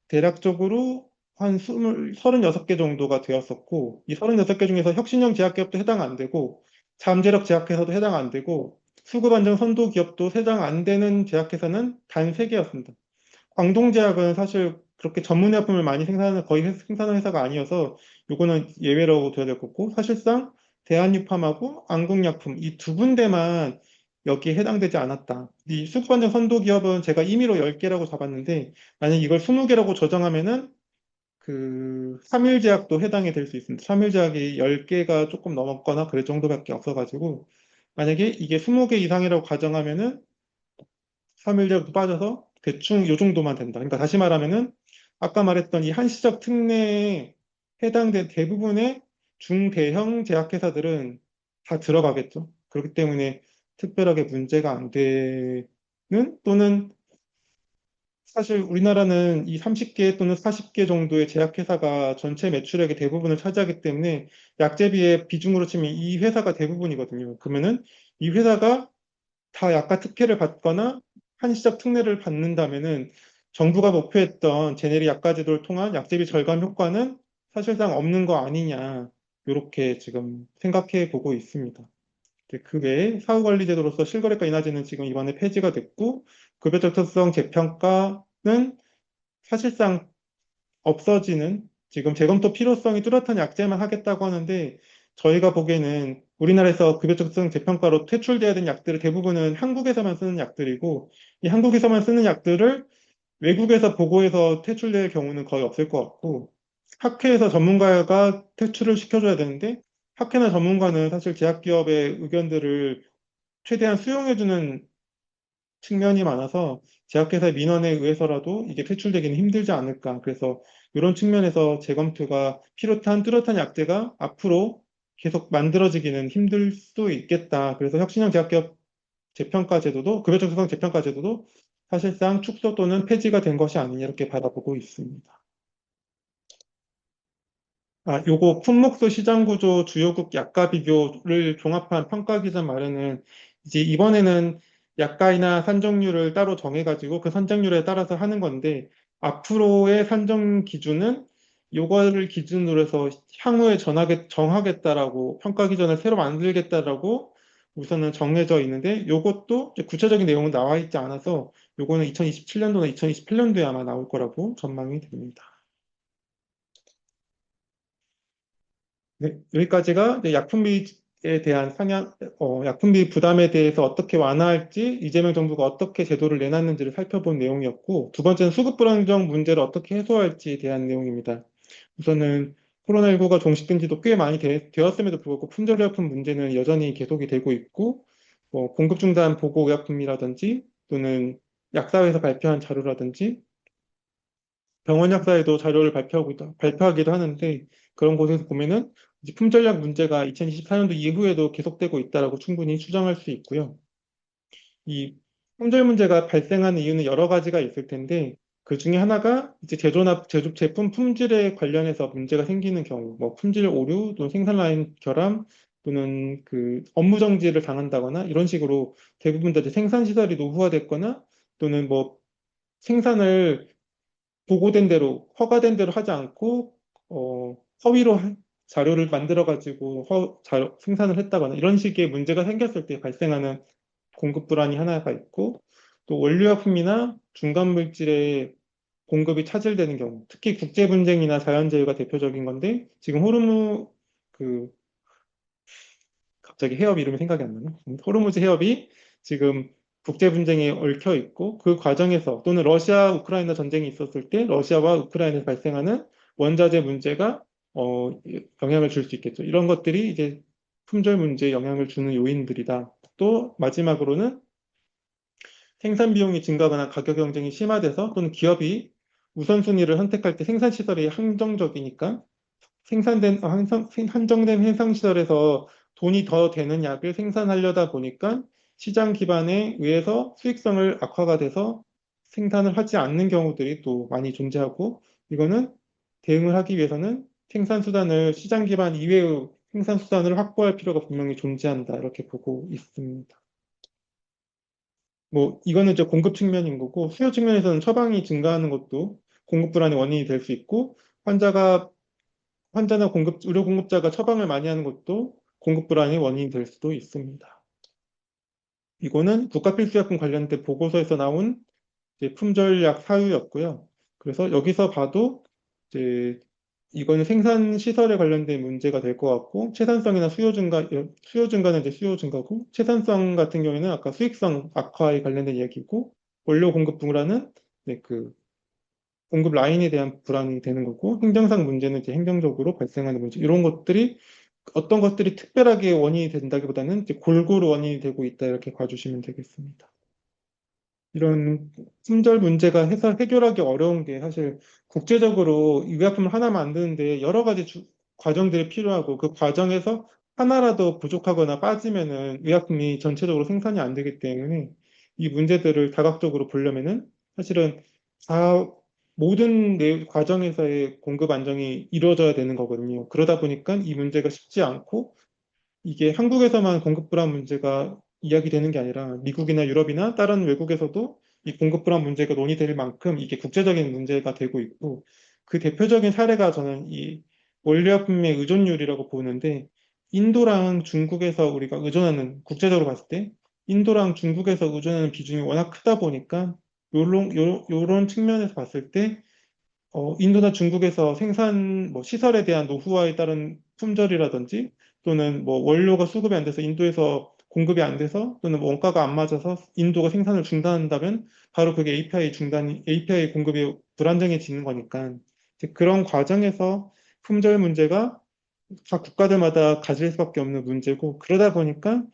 대략적으로 한 36개 정도가 되었었고 이 36개 중에서 혁신형 제약기업도 해당 안 되고 잠재력 제약회사도 해당 안 되고 수급안정 선도 기업도 해당 안 되는 제약회사는 단 3개였습니다. 광동제약은 사실 그렇게 전문 의약품을 많이 생산하는 거의 생산하는 회사가 아니어서 요거는 예외라고 둬야 될 것 같고 사실상 대한유팜하고 안국약품 이 두 군데만 여기에 해당되지 않았다. 이 수급안정 선도기업은 제가 임의로 10개라고 잡았는데 만약 이걸 20개라고 조정하면은 그 삼일제약도 해당이 될 수 있습니다. 삼일제약이 10개가 조금 넘었거나 그럴 정도밖에 없어가지고 만약에 이게 20개 이상이라고 가정하면은 3일제도 빠져서 대충 요 정도만 된다. 그러니까 다시 말하면은 아까 말했던 이 한시적 특례에 해당된 대부분의 중대형 제약회사들은 다 들어가겠죠. 그렇기 때문에 특별하게 문제가 안 되는 또는 사실 우리나라는 이 30개 또는 40개 정도의 제약회사가 전체 매출액의 대부분을 차지하기 때문에 약제비의 비중으로 치면 이 회사가 대부분이거든요. 그러면은 이 회사가 다 약가 특혜를 받거나 한시적 특례를 받는다면은 정부가 목표했던 제네릭 약가 제도를 통한 약제비 절감 효과는 사실상 없는 거 아니냐 이렇게 지금 생각해 보고 있습니다. 그 외에 사후관리제도로서 실거래가 인하제는 지금 이번에 폐지가 됐고 급여적정성 재평가는 사실상 없어지는 지금 재검토 필요성이 뚜렷한 약제만 하겠다고 하는데 저희가 보기에는 우리나라에서 급여적성 재평가로 퇴출돼야 되는 약들을 대부분은 한국에서만 쓰는 약들이고 이 한국에서만 쓰는 약들을 외국에서 보고해서 퇴출될 경우는 거의 없을 것 같고 학회에서 전문가가 퇴출을 시켜줘야 되는데 학회나 전문가는 사실 제약기업의 의견들을 최대한 수용해주는 측면이 많아서 제약회사의 민원에 의해서라도 이게 퇴출되기는 힘들지 않을까. 그래서 이런 측면에서 재검토가 필요한 뚜렷한 약제가 앞으로 계속 만들어지기는 힘들 수도 있겠다. 그래서 혁신형 제약기업 재평가 제도도, 급여적성 재평가 제도도 사실상 축소 또는 폐지가 된 것이 아니냐 이렇게 바라보고 있습니다. 요거 품목소 시장 구조 주요국 약가 비교를 종합한 평가 기준 마련은 이제 이번에는 약가이나 산정률을 따로 정해가지고 그 산정률에 따라서 하는 건데 앞으로의 산정 기준은 요거를 기준으로 해서 향후에 정하겠다라고 평가 기준을 새로 만들겠다라고 우선은 정해져 있는데 요것도 이제 구체적인 내용은 나와 있지 않아서 요거는 2027년도나 2028년도에 아마 나올 거라고 전망이 됩니다. 네, 여기까지가 이제 약품비에 대한 약품비 부담에 대해서 어떻게 완화할지, 이재명 정부가 어떻게 제도를 내놨는지를 살펴본 내용이었고, 두 번째는 수급 불안정 문제를 어떻게 해소할지에 대한 내용입니다. 우선은 코로나19가 종식된 지도 꽤 많이 되었음에도 불구하고 품절의약품 문제는 여전히 계속이 되고 있고, 공급 중단 보고 의약품이라든지 또는 약사회에서 발표한 자료라든지 병원 약사에도 자료를 발표하기도 하는데 그런 곳에서 보면은 이제 품절약 문제가 2024년도 이후에도 계속되고 있다라고 충분히 추정할 수 있고요. 이 품절 문제가 발생하는 이유는 여러 가지가 있을 텐데 그 중에 하나가 이제 제품 품질에 관련해서 문제가 생기는 경우, 뭐 품질 오류 또는 생산 라인 결함 또는 그 업무 정지를 당한다거나 이런 식으로 대부분 다 이제 생산 시설이 노후화됐거나 또는 뭐 생산을 보고된 대로 허가된 대로 하지 않고 허위로 자료를 만들어 가지고 생산을 했다거나 이런 식의 문제가 생겼을 때 발생하는 공급 불안이 하나가 있고 또 원료약품이나 중간 물질의 공급이 차질되는 경우 특히 국제 분쟁이나 자연재해가 대표적인 건데 지금 호르무 그 갑자기 해협 이름이 생각이 안 나네. 호르무즈 해협이 지금 국제 분쟁에 얽혀 있고 그 과정에서 또는 러시아 우크라이나 전쟁이 있었을 때 러시아와 우크라이나에서 발생하는 원자재 문제가 영향을 줄 수 있겠죠. 이런 것들이 이제 품절 문제에 영향을 주는 요인들이다. 또 마지막으로는 생산 비용이 증가하거나 가격 경쟁이 심화돼서 또는 기업이 우선순위를 선택할 때 생산 시설이 한정적이니까 한정된 생산 시설에서 돈이 더 되는 약을 생산하려다 보니까 시장 기반에 의해서 수익성을 악화가 돼서 생산을 하지 않는 경우들이 또 많이 존재하고 이거는 대응을 하기 위해서는 생산 수단을 시장 기반 이외의 생산 수단을 확보할 필요가 분명히 존재한다 이렇게 보고 있습니다. 뭐 이거는 이제 공급 측면인 거고 수요 측면에서는 처방이 증가하는 것도 공급 불안의 원인이 될 수 있고 환자가 환자나 의료 공급자가 처방을 많이 하는 것도 공급 불안의 원인이 될 수도 있습니다. 이거는 국가필수약품 관련된 보고서에서 나온 이제 품절약 사유였고요. 그래서 여기서 봐도 이제 이거는 생산 시설에 관련된 문제가 될 것 같고 채산성이나 수요 증가는 이제 수요 증가고 채산성 같은 경우에는 아까 수익성 악화에 관련된 이야기고 원료 공급 불안은 네, 그 공급 라인에 대한 불안이 되는 거고 행정상 문제는 이제 행정적으로 발생하는 문제 이런 것들이 어떤 것들이 특별하게 원인이 된다기보다는 이제 골고루 원인이 되고 있다 이렇게 봐주시면 되겠습니다. 이런 품절 문제가 해결하기 어려운 게 사실 국제적으로 의약품을 하나 만드는데 여러 가지 과정들이 필요하고 그 과정에서 하나라도 부족하거나 빠지면은 의약품이 전체적으로 생산이 안 되기 때문에 이 문제들을 다각적으로 보려면은 사실은 다 모든 과정에서의 공급 안정이 이루어져야 되는 거거든요. 그러다 보니까 이 문제가 쉽지 않고 이게 한국에서만 공급 불안 문제가 이야기되는 게 아니라 미국이나 유럽이나 다른 외국에서도 이 공급 불안 문제가 논의될 만큼 이게 국제적인 문제가 되고 있고 그 대표적인 사례가 저는 이 원료약품의 의존율이라고 보는데 인도랑 중국에서 우리가 의존하는 국제적으로 봤을 때 인도랑 중국에서 의존하는 비중이 워낙 크다 보니까 요런 측면에서 봤을 때 인도나 중국에서 생산 뭐 시설에 대한 노후화에 따른 품절이라든지 또는 뭐 원료가 수급이 안 돼서 인도에서 공급이 안 돼서 또는 뭐 원가가 안 맞아서 인도가 생산을 중단한다면 바로 그게 API 공급이 불안정해지는 거니까 이제 그런 과정에서 품절 문제가 각 국가들마다 가질 수밖에 없는 문제고 그러다 보니까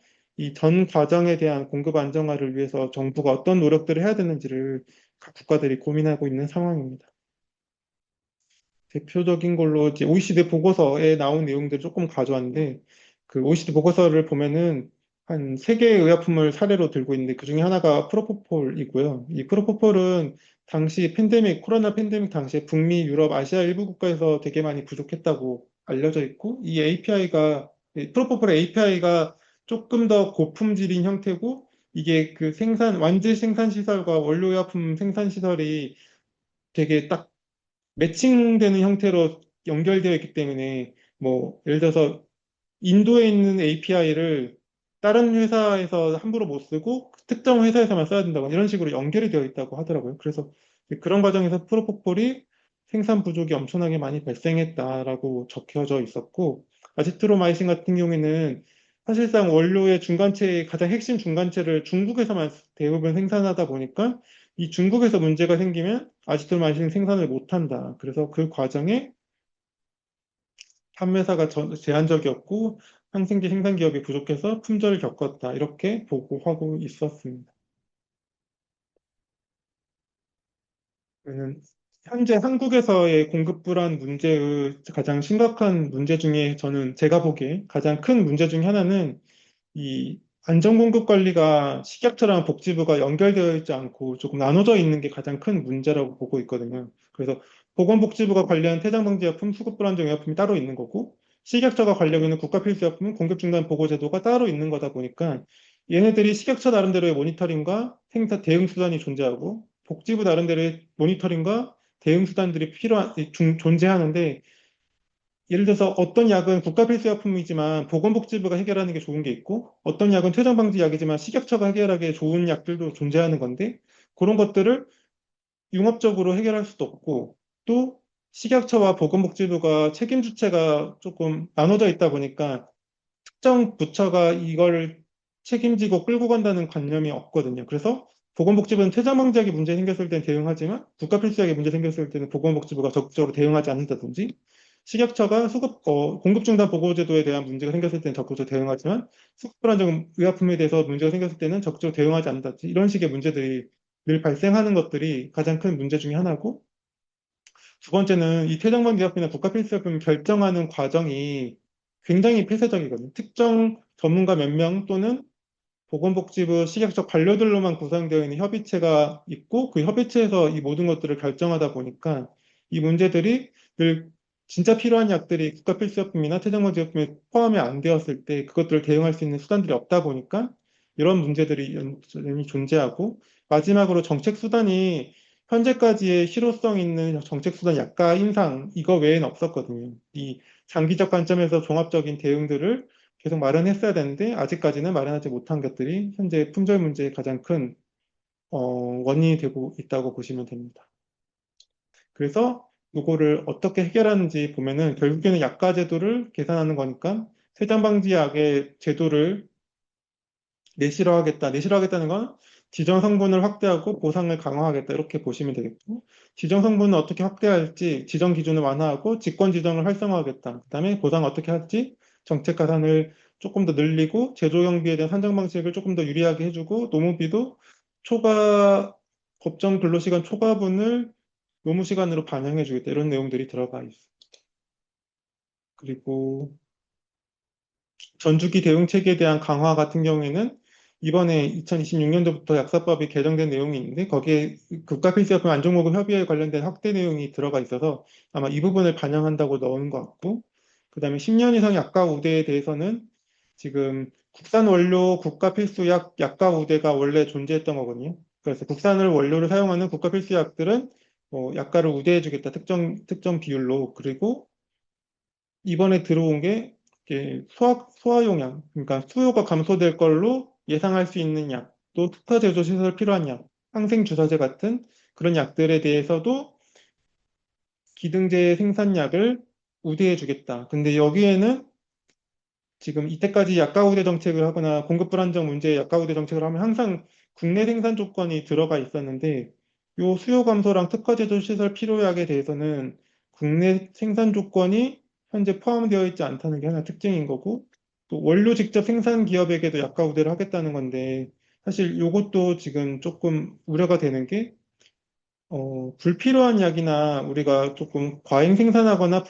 이 전 과정에 대한 공급 안정화를 위해서 정부가 어떤 노력들을 해야 되는지를 각 국가들이 고민하고 있는 상황입니다. 대표적인 걸로 이제 OECD 보고서에 나온 내용들 조금 가져왔는데 그 OECD 보고서를 보면은 한 세 개의 의약품을 사례로 들고 있는데 그 중에 하나가 프로포폴이고요. 이 프로포폴은 당시 코로나 팬데믹 당시에 북미, 유럽, 아시아 일부 국가에서 되게 많이 부족했다고 알려져 있고 프로포폴의 API가 조금 더 고품질인 형태고 이게 그 완질 생산 시설과 원료 의약품 생산 시설이 되게 딱 매칭되는 형태로 연결되어 있기 때문에 뭐 예를 들어서 인도에 있는 API를 다른 회사에서 함부로 못 쓰고 특정 회사에서만 써야 된다고 이런 식으로 연결이 되어 있다고 하더라고요. 그래서 그런 과정에서 프로포폴이 생산 부족이 엄청나게 많이 발생했다라고 적혀져 있었고 아지트로마이신 같은 경우에는 사실상 원료의 가장 핵심 중간체를 중국에서만 대부분 생산하다 보니까 이 중국에서 문제가 생기면 아지트로마이신 생산을 못한다. 그래서 그 과정에 판매사가 제한적이었고 항생제 생산 기업이 부족해서 품절을 겪었다. 이렇게 보고하고 있었습니다. 그러면 현재 한국에서의 공급 불안 문제의 가장 심각한 문제 중에 저는 제가 보기에 가장 큰 문제 중에 하나는 이 안전공급 관리가 식약처랑 복지부가 연결되어 있지 않고 조금 나눠져 있는 게 가장 큰 문제라고 보고 있거든요. 그래서 보건복지부가 관리하는 태장방지약품, 수급불안정의약품이 따로 있는 거고, 식약처가 관리하고 있는 국가필수약품은 공급중단 보고제도가 따로 있는 거다 보니까 얘네들이 식약처 나름대로의 모니터링과 행사 대응 수단이 존재하고, 복지부 나름대로의 모니터링과 대응 수단들이 존재하는데, 예를 들어서 어떤 약은 국가필수약품이지만 보건복지부가 해결하는 게 좋은 게 있고 어떤 약은 퇴장방지약이지만 식약처가 해결하기에 좋은 약들도 존재하는 건데 그런 것들을 융합적으로 해결할 수도 없고 또 식약처와 보건복지부가 책임 주체가 조금 나눠져 있다 보니까 특정 부처가 이걸 책임지고 끌고 간다는 관념이 없거든요. 그래서 보건복지부는 퇴장방지약이 문제 생겼을 때는 대응하지만 국가필수약이 문제 생겼을 때는 보건복지부가 적극적으로 대응하지 않는다든지 식약처가 공급 중단 보고제도에 대한 문제가 생겼을 때는 적극적으로 대응하지만 수급 불안정 의약품에 대해서 문제가 생겼을 때는 적극적으로 대응하지 않는다든지 이런 식의 문제들이 늘 발생하는 것들이 가장 큰 문제 중에 하나고 두 번째는 이 퇴장방지약품이나 국가필수약품 결정하는 과정이 굉장히 폐쇄적이거든요. 특정 전문가 몇 명 또는 보건복지부 식약처 관료들로만 구성되어 있는 협의체가 있고 그 협의체에서 이 모든 것들을 결정하다 보니까 이 문제들이 늘 진짜 필요한 약들이 국가필수약품이나 퇴장방지약품에 포함이 안 되었을 때 그것들을 대응할 수 있는 수단들이 없다 보니까 이런 문제들이 여전히 존재하고 마지막으로 정책 수단이 현재까지의 실효성 있는 정책 수단 약가 인상 이거 외에는 없었거든요. 이 장기적 관점에서 종합적인 대응들을 계속 마련했어야 되는데 아직까지는 마련하지 못한 것들이 현재 품절 문제의 가장 큰 원인이 되고 있다고 보시면 됩니다. 그래서 이거를 어떻게 해결하는지 보면은 결국에는 약가 제도를 계산하는 거니까 세장 방지약의 제도를 내실화하겠다는 건 지정 성분을 확대하고 보상을 강화하겠다. 이렇게 보시면 되겠고, 지정 성분은 어떻게 확대할지 지정 기준을 완화하고 직권 지정을 활성화하겠다. 그다음에 보상 어떻게 할지 정책 가산을 조금 더 늘리고 제조 경비에 대한 산정 방식을 조금 더 유리하게 해주고 노무비도 초과 법정 근로시간 초과분을 노무 시간으로 반영해 주겠다. 이런 내용들이 들어가 있어요. 그리고 전주기 대응 체계에 대한 강화 같은 경우에는 이번에 2026년도부터 약사법이 개정된 내용이 있는데 거기에 국가필수약품 안전보건 협의회 관련된 확대 내용이 들어가 있어서 아마 이 부분을 반영한다고 넣은 것 같고 그다음에 10년 이상 약가 우대에 대해서는 지금 국산 원료 국가필수약 약가 우대가 원래 존재했던 거거든요. 그래서 국산을 원료로 사용하는 국가필수약들은 약가를 우대해주겠다 특정 비율로 그리고 이번에 들어온 게 이게 소화용량, 그러니까 수요가 감소될 걸로 예상할 수 있는 약, 또 특화 제조 시설 필요한 약, 항생 주사제 같은 그런 약들에 대해서도 기등재 생산약을 우대해 주겠다. 근데 여기에는 지금 이때까지 약가 우대 정책을 하거나 공급 불안정 문제에 약가 우대 정책을 하면 항상 국내 생산 조건이 들어가 있었는데 요 수요 감소랑 특화 제조 시설 필요약에 대해서는 국내 생산 조건이 현재 포함되어 있지 않다는 게 하나 특징인 거고 또 원료 직접 생산 기업에게도 약가 우대를 하겠다는 건데 사실 요것도 지금 조금 우려가 되는 게 불필요한 약이나 우리가 조금 과잉 생산하거나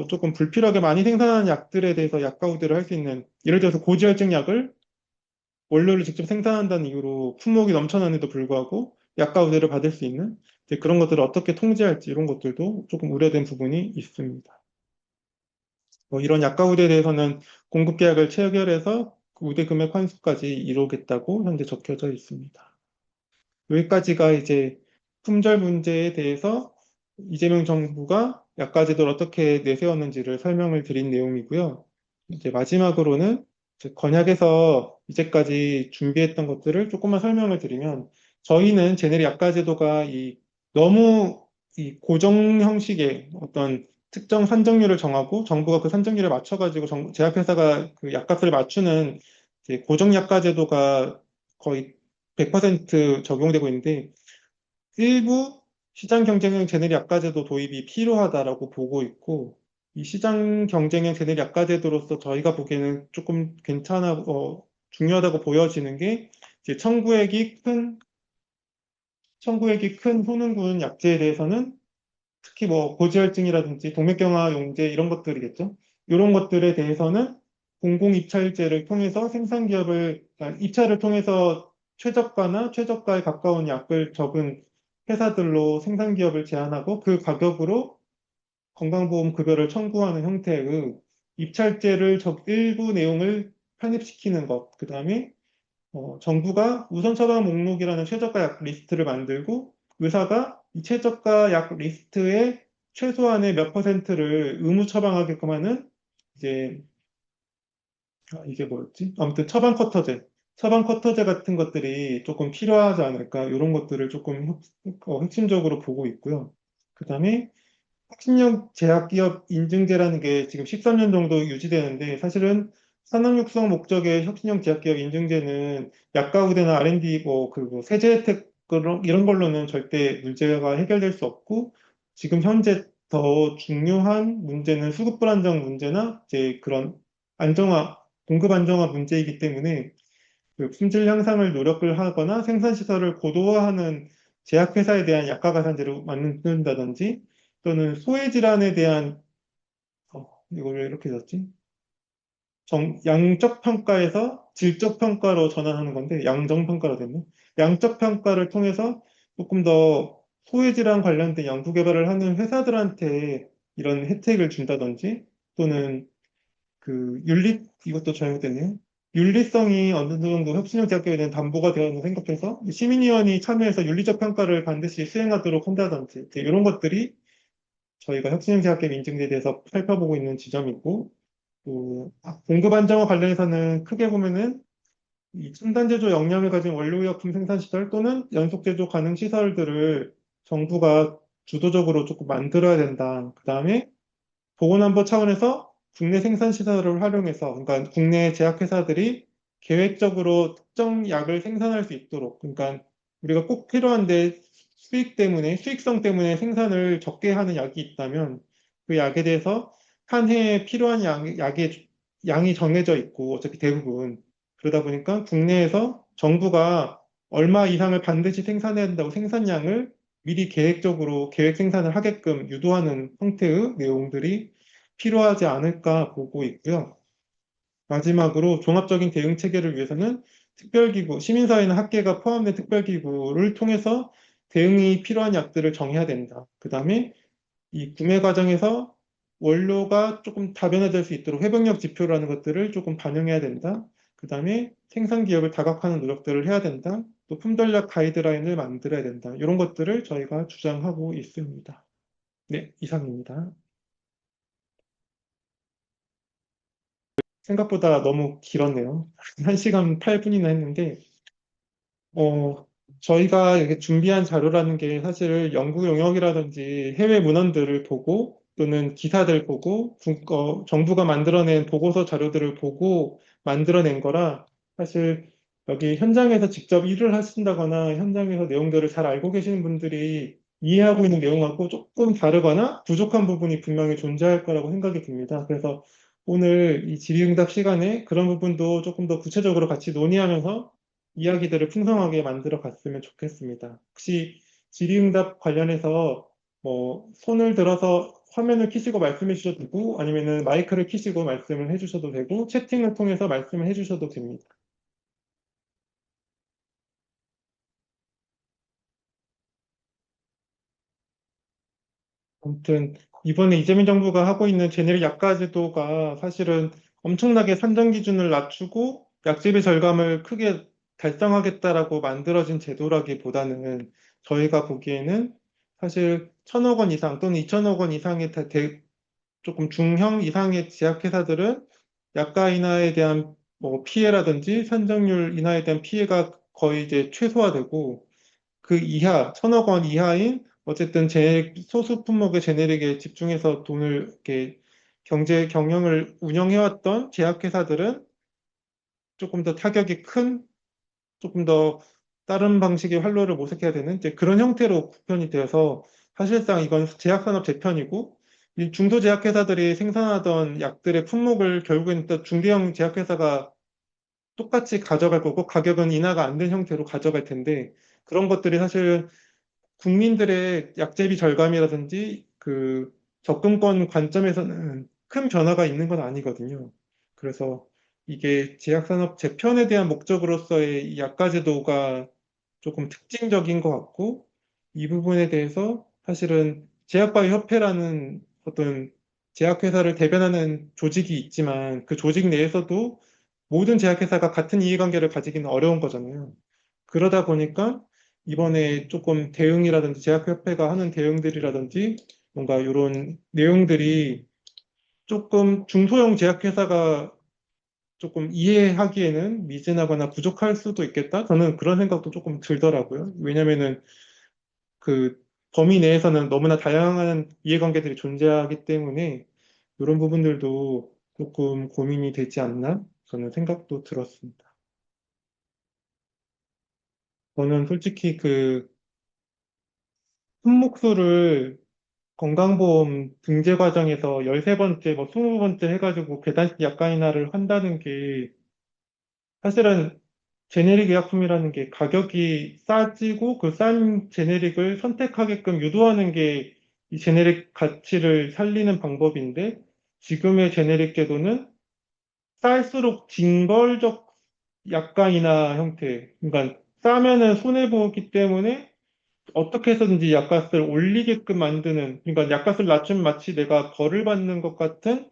조금 불필요하게 많이 생산하는 약들에 대해서 약가 우대를 할 수 있는, 예를 들어서 고지혈증 약을 원료를 직접 생산한다는 이유로 품목이 넘쳐나는데도 불구하고 약가 우대를 받을 수 있는 이제 그런 것들을 어떻게 통제할지 이런 것들도 조금 우려된 부분이 있습니다. 이런 약가 우대에 대해서는 공급 계약을 체결해서 그 우대 금액 환수까지 이루겠다고 현재 적혀져 있습니다. 여기까지가 이제 품절 문제에 대해서 이재명 정부가 약가제도를 어떻게 내세웠는지를 설명을 드린 내용이고요. 이제 마지막으로는 이제 건약에서 이제까지 준비했던 것들을 조금만 설명을 드리면 저희는 제네리 약가제도가 너무 이 고정 형식의 어떤 특정 산정률을 정하고 정부가 그 산정률에 맞춰가지고 제약회사가 그 약값을 맞추는 이제 고정 약가제도가 거의 100% 적용되고 있는데 일부 시장 경쟁형 제네리 약가제도 도입이 필요하다라고 보고 있고 이 시장 경쟁형 제네리 약가제도로서 저희가 보기에는 조금 중요하다고 보여지는 게 이제 청구액이 큰 청구액이 큰 효능군 약제에 대해서는 특히 뭐 고지혈증이라든지 동맥경화 용제 이런 것들이겠죠. 이런 것들에 대해서는 공공입찰제를 통해서 입찰을 통해서 최저가나 최저가에 가까운 약을 적은 회사들로 생산기업을 제한하고 그 가격으로 건강보험 급여를 청구하는 형태의 입찰제를 일부 내용을 편입시키는 것. 그 다음에 정부가 우선 처방 목록이라는 최저가 약 리스트를 만들고 의사가 이 최저가 약 리스트의 최소한의 몇 퍼센트를 의무 처방하게끔 하는 이제 이게 뭐였지? 아무튼 처방 커터제 같은 것들이 조금 필요하지 않을까 이런 것들을 조금 핵심적으로 보고 있고요. 그다음에 혁신형 제약기업 인증제라는 게 지금 13년 정도 유지되는데 사실은 산업 육성 목적의 혁신형 제약기업 인증제는 약가 우대나 R&D 그리고 세제 혜택 이런 걸로는 절대 문제가 해결될 수 없고 지금 현재 더 중요한 문제는 수급 불안정 문제나 이제 그런 공급 안정화 문제이기 때문에 그 품질 향상을 노력을 하거나 생산 시설을 고도화하는 제약회사에 대한 약가 가산제를 만든다든지 또는 소외 질환에 대한 이걸 왜 이렇게 썼지? 양적 평가에서 질적 평가로 전환하는 건데 양정 평가로 됐네. 양적 평가를 통해서 조금 더 소외 질환 관련된 연구 개발을 하는 회사들한테 이런 혜택을 준다든지 또는 이것도 잘못됐네요. 윤리성이 어느 정도 혁신형 제약계에 대한 담보가 되었는 생각해서 시민위원이 참여해서 윤리적 평가를 반드시 수행하도록 한다든지 이런 것들이 저희가 혁신형 제약계 인증제에 대해서 살펴보고 있는 지점이고 공급 안정화 관련해서는 크게 보면은 이 첨단 제조 역량을 가진 원료의약품 생산 시설 또는 연속 제조 가능 시설들을 정부가 주도적으로 조금 만들어야 된다. 그 다음에 보건안보 차원에서 국내 생산 시설을 활용해서, 그러니까 국내 제약회사들이 계획적으로 특정 약을 생산할 수 있도록, 그러니까 우리가 꼭 필요한데 수익성 때문에 생산을 적게 하는 약이 있다면 그 약에 대해서 한 해에 필요한 약의 양이 정해져 있고 어차피 대부분 그러다 보니까 국내에서 정부가 얼마 이상을 반드시 생산해야 된다고 생산량을 미리 계획적으로 계획 생산을 하게끔 유도하는 형태의 내용들이 필요하지 않을까 보고 있고요. 마지막으로 종합적인 대응 체계를 위해서는 특별기구, 시민사회나 학계가 포함된 특별기구를 통해서 대응이 필요한 약들을 정해야 된다. 그 다음에 이 구매 과정에서 원료가 조금 다변화될 수 있도록 회복력 지표라는 것들을 조금 반영해야 된다. 그 다음에 생산 기업을 다각화하는 노력들을 해야 된다. 또 품절력 가이드라인을 만들어야 된다. 이런 것들을 저희가 주장하고 있습니다. 네, 이상입니다. 생각보다 너무 길었네요. 1시간 8분이나 했는데, 어, 저희가 이렇게 준비한 자료라는 게 사실 연구 용역이라든지 해외 문헌들을 보고 또는 기사들 보고 정부가 만들어낸 보고서 자료들을 보고 만들어낸 거라 사실 여기 현장에서 직접 일을 하신다거나 현장에서 내용들을 잘 알고 계시는 분들이 이해하고 있는 내용하고 조금 다르거나 부족한 부분이 분명히 존재할 거라고 생각이 듭니다. 그래서 오늘 이 질의응답 시간에 그런 부분도 조금 더 구체적으로 같이 논의하면서 이야기들을 풍성하게 만들어 갔으면 좋겠습니다. 혹시 질의응답 관련해서 뭐 손을 들어서 화면을 켜시고 말씀해 주셔도 되고 아니면은 마이크를 켜시고 말씀을 해 주셔도 되고 채팅을 통해서 말씀을 해 주셔도 됩니다. 아무튼 이번에 이재명 정부가 하고 있는 제네릭 약가 제도가 사실은 엄청나게 산정 기준을 낮추고 약재비 절감을 크게 달성하겠다라고 만들어진 제도라기보다는 저희가 보기에는 사실 1,000억 원 이상 또는 2,000억 원 이상의 조금 중형 이상의 제약회사들은 약가 인하에 대한 뭐 피해라든지 산정률 인하에 대한 피해가 거의 이제 최소화되고 그 이하, 1,000억 원 이하인 어쨌든 소수 품목의 제네릭에 집중해서 돈을 이렇게 경영을 운영해왔던 제약회사들은 조금 더 타격이 큰, 조금 더 다른 방식의 활로를 모색해야 되는 이제 그런 형태로 구편이 되어서 사실상 이건 제약산업 재편이고 이 중소 제약회사들이 생산하던 약들의 품목을 결국엔 또 중대형 제약회사가 똑같이 가져갈 거고 가격은 인하가 안 된 형태로 가져갈 텐데 그런 것들이 사실 국민들의 약제비 절감이라든지 그 접근권 관점에서는 큰 변화가 있는 건 아니거든요. 그래서 이게 제약산업 재편에 대한 목적으로서의 이 약가제도가 조금 특징적인 것 같고, 이 부분에 대해서 사실은 제약바이오협회라는 어떤 제약회사를 대변하는 조직이 있지만 그 조직 내에서도 모든 제약회사가 같은 이해관계를 가지기는 어려운 거잖아요. 그러다 보니까 이번에 조금 대응이라든지 제약협회가 하는 대응들이라든지 뭔가 이런 내용들이 조금 중소형 제약회사가 조금 이해하기에는 미진하거나 부족할 수도 있겠다. 저는 그런 생각도 조금 들더라고요. 왜냐면은 그 범위 내에서는 너무나 다양한 이해관계들이 존재하기 때문에 이런 부분들도 조금 고민이 되지 않나? 저는 생각도 들었습니다. 저는 솔직히 그 품목수를 건강보험 등재 과정에서 13번째, 뭐 20번째 해가지고 계단식 약관 인하를 한다는 게 사실은 제네릭 의약품이라는 게 가격이 싸지고 그 싼 제네릭을 선택하게끔 유도하는 게 이 제네릭 가치를 살리는 방법인데 지금의 제네릭 제도는 쌀수록 징벌적 약관 인하 형태, 그러니까 싸면은 손해보기 때문에 어떻게 해서든지 약값을 올리게끔 만드는, 그러니까 약값을 낮추면 마치 내가 벌을 받는 것 같은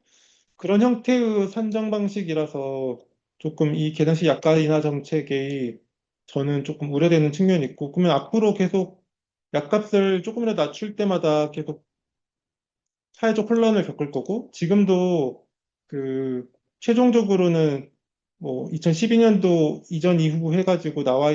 그런 형태의 산정 방식이라서 조금 이 계산식 약가 인하 정책이 저는 조금 우려되는 측면이 있고, 그러면 앞으로 계속 약값을 조금이라도 낮출 때마다 계속 사회적 혼란을 겪을 거고, 지금도 그 최종적으로는 뭐 2012년도 이전 이후 해가지고 나와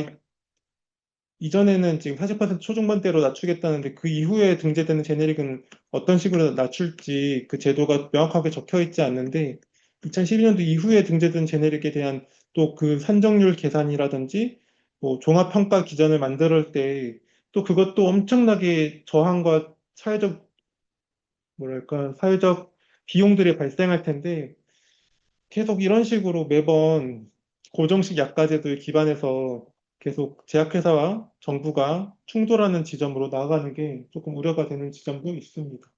이전에는 지금 40% 초중반대로 낮추겠다는데 그 이후에 등재되는 제네릭은 어떤 식으로 낮출지 그 제도가 명확하게 적혀 있지 않는데 2012년도 이후에 등재된 제네릭에 대한 또 그 산정률 계산이라든지 뭐 종합평가 기준을 만들 때 또 그것도 엄청나게 저항과 사회적 비용들이 발생할 텐데 계속 이런 식으로 매번 고정식 약가제도에 기반해서 계속 제약회사와 정부가 충돌하는 지점으로 나아가는 게 조금 우려가 되는 지점도 있습니다.